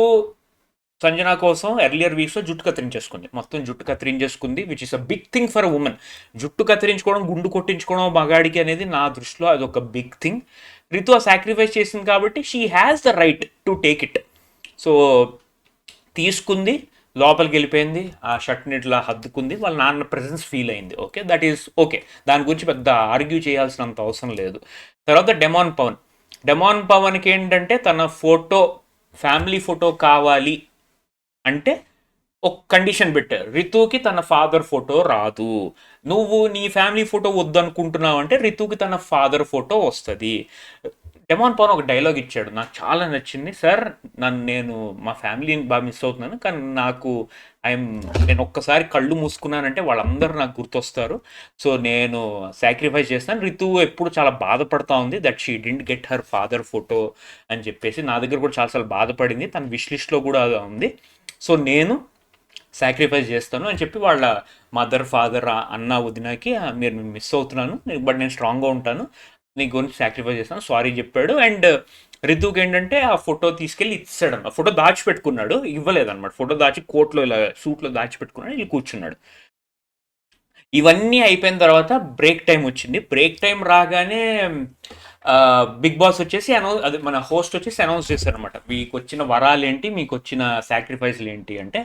సంజన కోసం ఎర్లియర్ వీక్స్లో జుట్టు కత్తిరించేసుకుంది, మొత్తం జుట్టు కత్తిరించేసుకుంది, which is a big thing for a women. జుట్టు కత్తిరించుకోవడం, గుండు కొట్టించుకోవడం మగాడికి అనేది నా దృష్టిలో అది ఒక బిగ్ థింగ్. రితు ఆ సాక్రిఫైస్ చేసింది కాబట్టి she has the right to take it. So తీసుకుంది, లోపలికి వెళ్ళిపోయింది, ఆ షర్ట్ని ఇట్లా హద్దుకుంది, వాళ్ళ నాన్న ప్రెజెన్స్ ఫీల్ అయింది. ఓకే, దట్ ఈస్ ఓకే, దాని గురించి పెద్ద ఆర్గ్యూ చేయాల్సినంత అవసరం లేదు. తర్వాత డెమాన్ పవన్కి ఏంటంటే తన ఫోటో, ఫ్యామిలీ ఫోటో కావాలి అంటే ఒక కండిషన్ పెట్టారు, రితుకి తన ఫాదర్ ఫోటో రాదు, నువ్వు నీ ఫ్యామిలీ ఫోటో వద్దనుకుంటున్నావు అంటే రితుకి తన ఫాదర్ ఫోటో వస్తుంది. డెమాన్ పవన్ ఒక డైలాగ్ ఇచ్చాడు, నాకు చాలా నచ్చింది. సార్ నేను మా ఫ్యామిలీని బాగా మిస్ అవుతున్నాను, కానీ నేను ఒక్కసారి కళ్ళు మూసుకున్నానంటే వాళ్ళందరూ నాకు గుర్తొస్తారు. సో నేను సాక్రిఫైస్ చేస్తాను. రితు ఎప్పుడు చాలా బాధపడతా ఉంది that she didn't get her father photo అని చెప్పేసి, నా దగ్గర కూడా చాలాసార్లు బాధపడింది, తన విష్ లిస్ట్లో కూడా ఉంది. సో నేను సాక్రిఫైస్ చేస్తాను అని చెప్పి వాళ్ళ మదర్, ఫాదర్, అన్న, వదినకి మీరు మిస్ అవుతున్నాను, బట్ నేను స్ట్రాంగ్గా ఉంటాను, నీ గురించి సాక్రిఫైస్ చేస్తాను, సారీ చెప్పాడు. అండ్ రితుకి ఏంటంటే ఆ ఫోటో తీసుకెళ్ళి ఇచ్చాడు, ఆ ఫోటో దాచిపెట్టుకున్నాడు, ఇవ్వలేదన్నమాట. ఫోటో దాచి కోట్లో ఇలా సూట్లో దాచిపెట్టుకున్నాడు, ఇలా కూర్చున్నాడు. ఇవన్నీ అయిపోయిన తర్వాత బ్రేక్ టైం వచ్చింది. బ్రేక్ టైం రాగానే బిగ్ బాస్ వచ్చేసి అది మన హోస్ట్ వచ్చేసి అనౌన్స్ చేశారనమాట, మీకు వచ్చిన వరాలు ఏంటి, మీకు వచ్చిన సాక్రిఫైస్లు ఏంటి అంటే.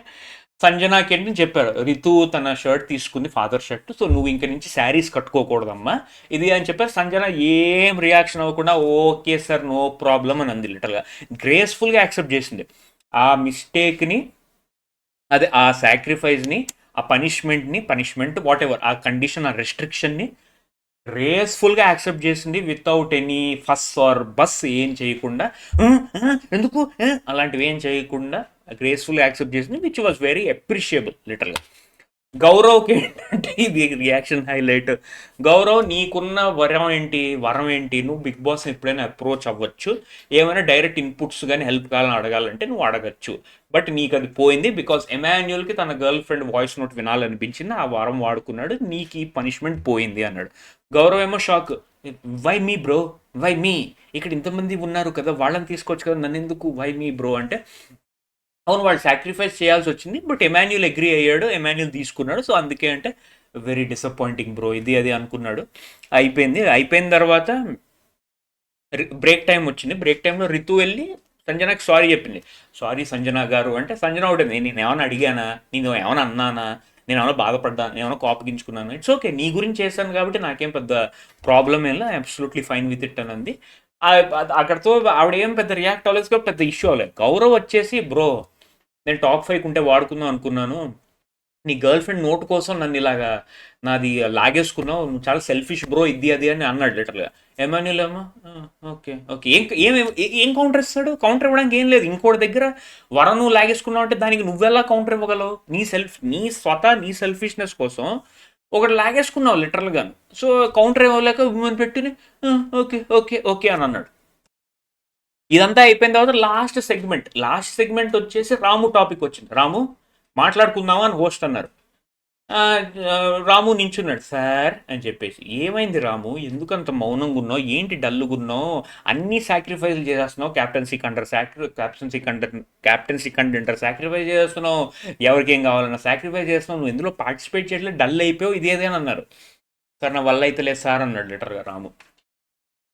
సంజనాకి ఏంటి చెప్పారు, రితు తన షర్ట్ తీసుకుంది, ఫాదర్ షర్ట్, సో నువ్వు ఇంక నుంచి శారీస్ కట్టుకోకూడదమ్మా ఇది అని చెప్పారు. సంజన ఏం రియాక్షన్ అవ్వకుండా ఓకే సార్ నో ప్రాబ్లం అని అంది, లిటరల్గా గ్రేస్ఫుల్గా యాక్సెప్ట్ చేసింది. ఆ మిస్టేక్ని, అదే ఆ సాక్రిఫైస్ని, ఆ పనిష్మెంట్ వాట్ ఎవర్, ఆ కండిషన్, ఆ రెస్ట్రిక్షన్ని గ్రేస్ఫుల్గా యాక్సెప్ట్ చేసింది, వితౌట్ ఎనీ ఫస్ ఆర్ బస్ ఏం చేయకుండా, ఎందుకు అలాంటివి ఏం చేయకుండా గ్రేస్ఫుల్గా యాక్సెప్ట్ చేసింది, విచ్ వాజ్ వెరీ అప్రిషియబుల్ లిటరల్గా. గౌరవ్కి ఏంటంటే ఇది రియాక్షన్ హైలైట్. గౌరవ్, నీకున్న వరం ఏంటి, నువ్వు బిగ్ బాస్ని ఎప్పుడైనా అప్రోచ్ అవ్వచ్చు, ఏమైనా డైరెక్ట్ ఇన్పుట్స్ కానీ హెల్ప్ కావాలని అడగాలంటే నువ్వు అడగచ్చు, బట్ నీకు అది పోయింది బికాస్ ఎమాన్యుయల్కి తన గర్ల్ ఫ్రెండ్ వాయిస్ నోట్ వినాలనిపించింది, ఆ వరం వాడుకున్నాడు, నీకు ఈ పనిష్మెంట్ పోయింది అన్నాడు. గౌరవ్ ఏమో shock, why me bro, why me, ఇక్కడ ఇంతమంది ఉన్నారు కదా, వాళ్ళని తీసుకోవచ్చు కదా, నన్ను ఎందుకు వై మీ బ్రో అంటే, అవును వాళ్ళు సాక్రిఫైస్ చేయాల్సి వచ్చింది, బట్ ఎమాన్యుల్ అగ్రీ అయ్యాడు, ఎమాన్యుల్ తీసుకున్నాడు, సో అందుకే అంటే వెరీ డిసప్పాయింటింగ్ బ్రో ఇది అది అనుకున్నాడు. అయిపోయిన తర్వాత బ్రేక్ టైం వచ్చింది. బ్రేక్ టైంలో రితు వెళ్ళి సంజనాకి సారీ చెప్పింది. సారీ సంజన గారు అంటే, సంజన ఒకటి, నేను ఏమైనా అడిగానా, నేను ఏమైనా అన్నానా, నేను ఏమైనా బాధపడ్డా, నేను ఏమైనా కోపగించుకున్నాను, ఇట్స్ ఓకే, నీ గురించి చేశాను కాబట్టి నాకేం పెద్ద ప్రాబ్లం ఏం లేదు, అబ్సల్యూట్లీ ఫైన్ విత్ ఇట్ అని అంది. అక్కడతో ఆవిడ ఏం పెద్ద రియాక్ట్ అవ్వలేదు, పెద్ద ఇష్యూ అవ్వలేదు. గౌరవ్ వచ్చేసి, బ్రో నేను టాప్ 5 ఉంటే వాడుకుందాం అనుకున్నాను, నీ గర్ల్ ఫ్రెండ్ నోటు కోసం నన్ను ఇలాగా నాది లాగేసుకున్నావు, నువ్వు చాలా సెల్ఫిష్ బ్రో ఇది అది అని అన్నాడు లిటరల్గా. ఎమాన్యుల్ ఏమో ఓకే ఓకే, ఏం కౌంటర్ ఇస్తాడు, కౌంటర్ ఇవ్వడానికి ఏం లేదు. ఇంకోటి దగ్గర వరం నువ్వు లాగేసుకున్నావు అంటే దానికి నువ్వెలా కౌంటర్ ఇవ్వగలవు, నీ సెల్ఫిష్నెస్ కోసం ఒకటి లాగేసుకున్నావు లిటరల్గా. సో కౌంటర్ ఇవ్వలేక ఉమెన్ పెట్టుని ఓకే ఓకే ఓకే అని అన్నాడు. ఇదంతా అయిపోయిన తర్వాత లాస్ట్ సెగ్మెంట్ వచ్చేసి రాము టాపిక్ వచ్చింది. రాము మాట్లాడుకుందామా అని హోస్ట్ అన్నారు. రాము నించున్నాడు, సార్ అని చెప్పేసి. ఏమైంది రాము, ఎందుకంత మౌనంగా ఉన్నావు, ఏంటి డల్లుగా ఉన్నావు, అన్నీ సాక్రిఫైస్లు చేసేస్తున్నావు, క్యాప్టెన్సీ కంటెంటర్ సాక్రిఫైస్ చేస్తున్నావు, ఎవరికి ఏం కావాలన్నా సాక్రిఫైస్ చేస్తున్నావు, నువ్వు ఎందులో పార్టిసిపేట్ చేయట్లేదు, డల్ అయిపోయావు, ఇదేదని అన్నారు. సార్ నా వల్ల అయితే లేదు సార్ అన్నాడు లిటరల్గా రాము.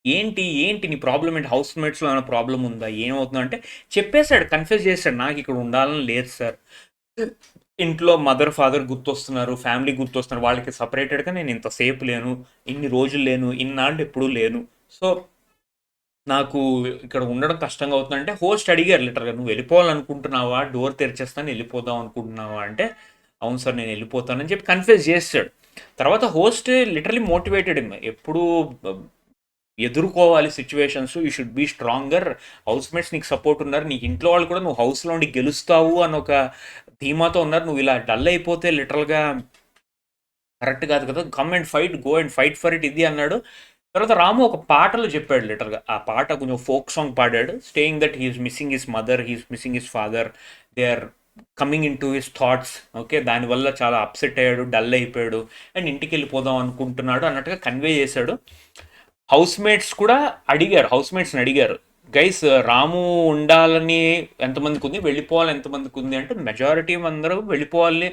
ఏంటి ఏంటి నీ ప్రాబ్లం ఏంటి, హౌస్ మేట్స్లో ఏమైనా ప్రాబ్లం ఉందా, ఏమవుతుందో అంటే చెప్పేశాడు, కన్ఫ్యూజ్ చేశాడు, నాకు ఇక్కడ ఉండాలని లేదు సార్, ఇంట్లో మదర్ ఫాదర్ గుర్తొస్తున్నారు, ఫ్యామిలీ గుర్తొస్తున్నారు, వాళ్ళకి సపరేటెడ్గా నేను ఇంతసేపు లేను, ఇన్ని రోజులు లేను, ఇన్నాళ్ళు ఎప్పుడూ లేను, సో నాకు ఇక్కడ ఉండడం కష్టంగా అవుతుందంటే హోస్ట్ అడిగారు లిటరల్గా, నువ్వు వెళ్ళిపోవాలనుకుంటున్నావా, డోర్ తెరిచేస్తాను వెళ్ళిపోదాం అనుకుంటున్నావా అంటే అవును సార్ నేను వెళ్ళిపోతానని చెప్పి కన్ఫ్యూజ్ చేస్తాడు. తర్వాత హోస్ట్ లిటరలీ మోటివేటెడ్ ఎప్పుడు ఎదుర్కోవాలి situations, you should be stronger, housemates నీకు సపోర్ట్ ఉన్నారు, నీకు ఇంట్లో వాళ్ళు కూడా నువ్వు హౌస్లో ఉండి గెలుస్తావు అని ఒక ధీమాతో ఉన్నారు, నువ్వు ఇలా డల్ అయిపోతే లిటరల్గా కరెక్ట్ కాదు కదా, come and fight, go and fight for it ఇది అన్నాడు. తర్వాత రాము ఒక పాటలో చెప్పాడు లిటరల్గా, ఆ పాట కొంచెం ఫోక్ సాంగ్ పాడాడు, staying that he's missing his mother, he's missing his father, they are coming in to his thoughts, okay, దానివల్ల చాలా అప్సెట్ అయ్యాడు, డల్ అయిపోయాడు అండ్ ఇంటికి వెళ్ళిపోదాం అనుకుంటున్నాడు అన్నట్టుగా కన్వే చేశాడు. హౌస్ మేట్స్ కూడా అడిగారు, హౌస్ మేట్స్ని అడిగారు, గైస్ రాము ఉండాలని ఎంతమందికి ఉంది, వెళ్ళిపోవాలి ఎంతమందికి ఉంది అంటే మెజారిటీ అందరూ వెళ్ళిపోవాలి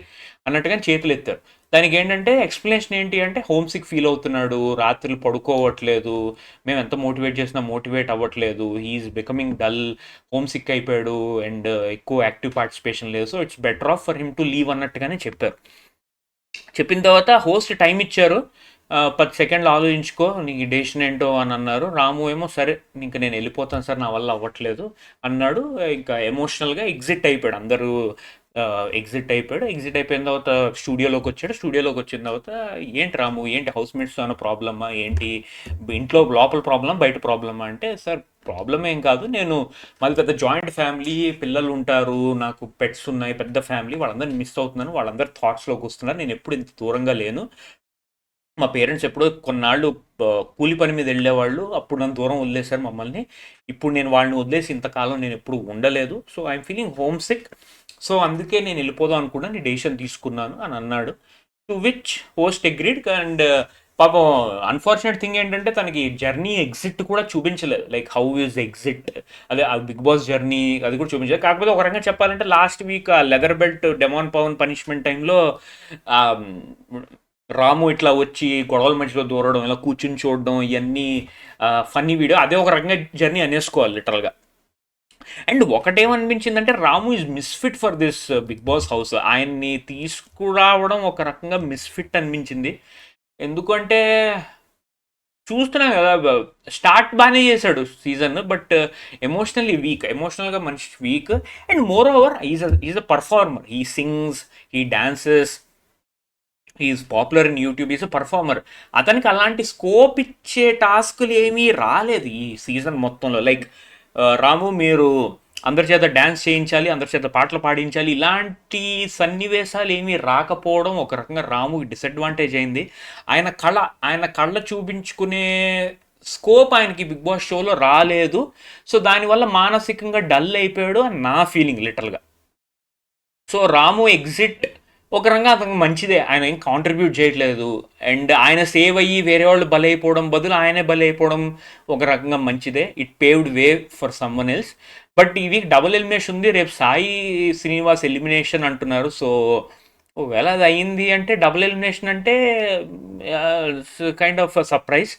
అన్నట్టుగా చేతులు ఎత్తారు. దానికి ఏంటంటే ఎక్స్ప్లెనేషన్ ఏంటి అంటే హోమ్ సిక్ ఫీల్ అవుతున్నాడు, రాత్రులు పడుకోవట్లేదు, మేము ఎంత మోటివేట్ చేసినా మోటివేట్ అవ్వట్లేదు, he's becoming dull, homesick అయిపోయాడు అండ్ ఎక్కువ యాక్టివ్ పార్టిసిపేషన్ లేదు, so it's better off for him to leave అన్నట్టుగానే చెప్పారు. చెప్పిన తర్వాత హోస్ట్ టైం ఇచ్చారు, 10 సెకండ్లు ఆలోచించుకో నీకు డెసిషన్ ఏంటో అని అన్నారు. రాము ఏమో సరే ఇంక నేను వెళ్ళిపోతాను సార్ నా వల్ల అవ్వట్లేదు అన్నాడు. ఇంకా ఎమోషనల్గా ఎగ్జిట్ అయిపోయాడు, అందరూ ఎగ్జిట్ అయిపోయాడు. ఎగ్జిట్ అయిపోయిన తర్వాత స్టూడియోలోకి వచ్చాడు. స్టూడియోలోకి వచ్చిన తర్వాత ఏంటి రాము ఏంటి హౌస్ మేట్స్ ఏమైనా ప్రాబ్లమా ఏంటి, ఇంట్లో లోపల ప్రాబ్లమ్ బయట ప్రాబ్లమా అంటే సార్ ప్రాబ్లం ఏం కాదు, నేను మాది పెద్ద జాయింట్ ఫ్యామిలీ, పిల్లలు ఉంటారు, నాకు పెట్స్ ఉన్నాయి, పెద్ద ఫ్యామిలీ, వాళ్ళందరినీ మిస్ అవుతున్నాను, వాళ్ళందరూ థాట్స్లోకి వస్తున్నారు, నేను ఎప్పుడు ఇంత దూరంగా లేను, మా పేరెంట్స్ ఎప్పుడో కొన్నాళ్ళు కూలి పని మీద వెళ్ళేవాళ్ళు, అప్పుడు నన్ను దూరం వదిలేశారు మమ్మల్ని, ఇప్పుడు నేను వాళ్ళని వదిలేసి ఇంతకాలం నేను ఎప్పుడు ఉండలేదు, so I'm feeling homesick, so అందుకే నేను వెళ్ళిపోదాం అనుకున్నా, నీ డెసిషన్ తీసుకున్నాను అని అన్నాడు. To which host agreed. And పాపం అన్ఫార్చునేట్ థింగ్ ఏంటంటే తనకి జర్నీ ఎగ్జిట్ కూడా చూపించలేదు, లైక్ హౌ ఈజ్ ఎగ్జిట్, అదే ఆ బిగ్ బాస్ జర్నీ అది కూడా చూపించలేదు. కాకపోతే ఒక రకంగా చెప్పాలంటే లాస్ట్ వీక్ ఆ leather belt Demon Pavan punishment టైంలో రాము ఇట్లా వచ్చి గొడవల మధ్యలో దూరడం, ఇలా కూర్చుని చూడడం, ఇవన్నీ ఫన్నీ వీడియో, అదే ఒక రకంగా జర్నీ అనేసుకోవాలి లిటరల్గా. అండ్ ఒకటేమనిపించిందంటే Ramu is misfit for this big boss house, ఆయన్ని తీసుకురావడం ఒక రకంగా మిస్ఫిట్ అనిపించింది. ఎందుకంటే చూస్తున్నాం కదా, స్టార్ట్ బాగానే చేశాడు సీజన్, బట్ ఎమోషనల్లీ వీక్, ఎమోషనల్గా మనిషి weak. And moreover is a performer, he sings, he dances, he's popular in YouTube, is a performer. అతనికి అలాంటి స్కోప్ ఇచ్చే టాస్కులు ఏమీ రాలేదు ఈ సీజన్ మొత్తంలో. లైక్ రాము మీరు అందరి చేత డ్యాన్స్ చేయించాలి, అందరి చేత పాటలు పాడించాలి, ఇలాంటి సన్నివేశాలు ఏమీ రాకపోవడం ఒక రకంగా రాముకి డిసడ్వాంటేజ్ అయింది. ఆయన కళ్ళ చూపించుకునే స్కోప్ ఆయనకి బిగ్ బాస్ షోలో రాలేదు, సో దానివల్ల మానసికంగా డల్ అయిపోయాడు అని నా ఫీలింగ్ లిటరల్గా. సో రాము ఎగ్జిట్ ఒక రంగా అతనికి మంచిదే, ఆయన ఏం కాంట్రిబ్యూట్ చేయట్లేదు, అండ్ ఆయన సేవ్ అయ్యి వేరే వాళ్ళు బలైపోవడం బదులు ఆయనే బలైపోవడం ఒక రకంగా మంచిదే, it paved way for someone else. But ఈ వీక్ డబుల్ ఎలిమినేషన్ ఉంది, రేపు సాయి శ్రీనివాస్ ఎలిమినేషన్ అంటున్నారు, సో ఒకవేళ అది అయింది అంటే డబుల్ ఎలిమినేషన్ అంటే కైండ్ ఆఫ్ సర్ప్రైజ్.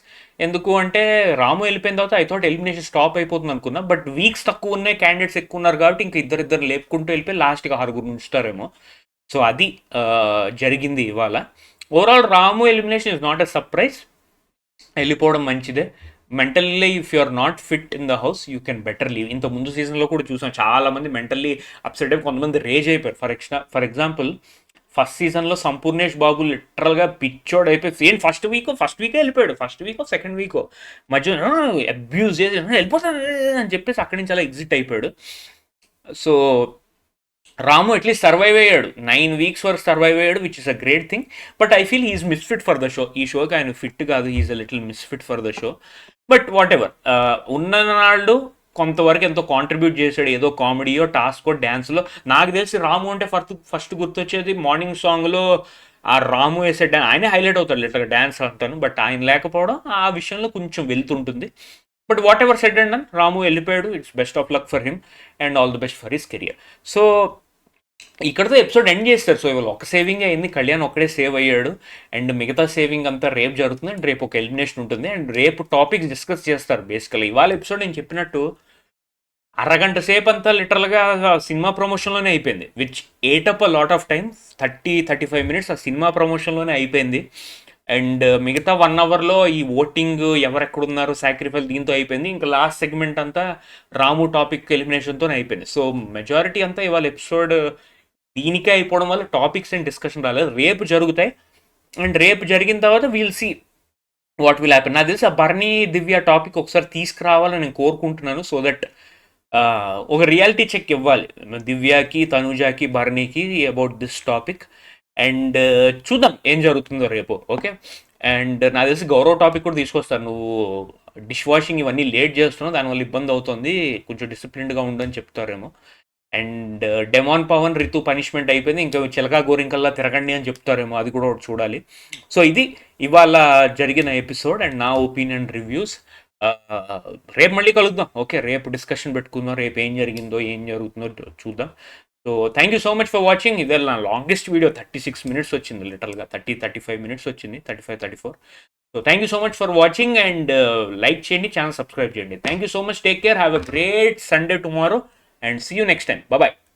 ఎందుకు అంటే రాము వెళ్ళిపోయిన తర్వాత ఐ థాట్ ఎలిమినేషన్ స్టాప్ అయిపోతుంది అనుకున్నా, బట్ వీక్స్ తక్కువ ఉన్నాయి, క్యాండిడేట్స్ ఎక్కువ ఉన్నారు కాబట్టి ఇంక ఇద్దరిద్దరు లేపుకుంటూ వెళ్ళిపోయి లాస్ట్గా 6 ఉంచుతారేమో. సో అది జరిగింది ఇవాళ. Overall Ramu elimination is not a surprise, వెళ్ళిపోవడం మంచిదే. Mentally if you are not fit in the house you can better leave. ఇంత ముందు సీజన్లో కూడా చూసాం చాలామంది మెంటల్లీ అప్సెట్ అయ్యి కొంతమంది రేజ్ అయిపోయారు. ఫర్ ఎగ్జాంపుల్ ఫస్ట్ సీజన్లో సంపూర్ణేష్ బాబు లిటరల్గా పిచ్చోడ్ అయిపోయి సేమ్ ఫస్ట్ వీకే వెళ్ళిపోయాడు, ఫస్ట్ వీకో సెకండ్ వీకో మధ్య అబ్యూజ్ చేసి వెళ్ళిపోతాను అని చెప్పేసి అక్కడి నుంచి అలా ఎగ్జిట్ అయిపోయాడు. సో రాము అట్లీస్ట్ సర్వైవ్ అయ్యాడు, 9 వీక్స్ వరకు సర్వైవ్ అయ్యాడు, which is a great thing. But I feel he's misfit for the show. ఈ షోకి ఆయన ఫిట్ కాదు, he's a little misfit for the show. But whatever, ఉన్న నాళ్ళు కొంతవరకు ఎంతో కాంట్రిబ్యూట్ చేశాడు, ఏదో కామెడీయో టాస్కో డ్యాన్స్లో. నాకు తెలిసి రాము అంటే ఫస్ట్ గుర్తొచ్చేది మార్నింగ్ సాంగ్లో ఆ రాము వేసే డ్యాన్స్, ఆయనే హైలైట్ అవుతాడు లిటర్గా డ్యాన్స్ అంటాను, బట్ ఆయన లేకపోవడం ఆ విషయంలో కొంచెం వెళ్తుంటుంది. But whatever said and done, Ramu వెళ్ళిపోయాడు, it's best of luck for him and all the best for his career. So ఇక్కడతో ఎపిసోడ్ ఎండ్ చేస్తారు. సో ఇవాళ ఒక సేవింగ్ అయింది, కళ్యాణ్ ఒక్కడే సేవ్ అయ్యాడు. అండ్ మిగతా సేవింగ్ అంతా రేపు జరుగుతుంది. అండ్ రేపు ఒక ఎలిమినేషన్ ఉంటుంది. అండ్ రేపు టాపిక్స్ డిస్కస్ చేస్తారు బేసికల్లీ. ఇవాళ ఎపిసోడ్ నేను చెప్పినట్టు అరగంట సేపు అంతా లిటరల్గా సినిమా ప్రమోషన్లోనే అయిపోయింది, which ఏటప్ a lot of time. 30-35 minutes ఆ సినిమా ప్రమోషన్లోనే అయిపోయింది. అండ్ మిగతా 1 అవర్లో ఈ ఓటింగ్ ఎవరెక్కడున్నారు సాక్రిఫైస్ దీంతో అయిపోయింది. ఇంకా లాస్ట్ సెగ్మెంట్ అంతా రాము టాపిక్ ఎలిమినేషన్తో అయిపోయింది. సో మెజారిటీ అంతా ఇవాళ ఎపిసోడ్ దీనికే అయిపోవడం వల్ల టాపిక్స్ అండ్ డిస్కషన్ రాలేదు. రేపు జరుగుతాయి. అండ్ రేపు జరిగిన తర్వాత we'll see what will happen. నాకు తెలిసి ఆ బర్నీ దివ్య టాపిక్ ఒకసారి తీసుకురావాలని నేను కోరుకుంటున్నాను. సో దట్ ఒక రియాలిటీ చెక్ ఇవ్వాలి దివ్యాకి, తనుజాకి, బర్నీకి అబౌట్ దిస్ టాపిక్. అండ్ చూద్దాం ఏం జరుగుతుందో రేపు. ఓకే. అండ్ నాకు తెలిసి గౌరవ్ టాపిక్ కూడా తీసుకొస్తాను. నువ్వు డిష్ వాషింగ్ ఇవన్నీ లేట్ చేస్తున్నావు, దానివల్ల ఇబ్బంది అవుతుంది, కొంచెం డిసిప్లిన్డ్గా ఉండని చెప్తారేమో. And Demon Pavan Ritu punishment అయిపోయింది, ఇంకా చిలకా గోరింకల్లా తిరగండి అని చెప్తారేమో, అది కూడా ఒకటి చూడాలి. సో ఇది ఇవాళ జరిగిన ఎపిసోడ్ అండ్ నా ఒపీనియన్ రివ్యూస్. రేపు మళ్ళీ కలుద్దాం. ఓకే, రేపు డిస్కషన్ పెట్టుకుందాం, రేపు ఏం జరిగిందో ఏం జరుగుతుందో చూద్దాం. So thank you so much for watching. ఇదే నా లాంగెస్ట్ వీడియో, 36 మినిట్స్ వచ్చింది లిటరల్గా. 30-35 మినిట్స్ వచ్చింది, 35-34. So thank you so much for watching. And like చేయండి, ఛానల్ సబ్స్క్రైబ్ చేయండి. Thank you so much, take care, have a great Sunday tomorrow, and see you next time. Bye bye.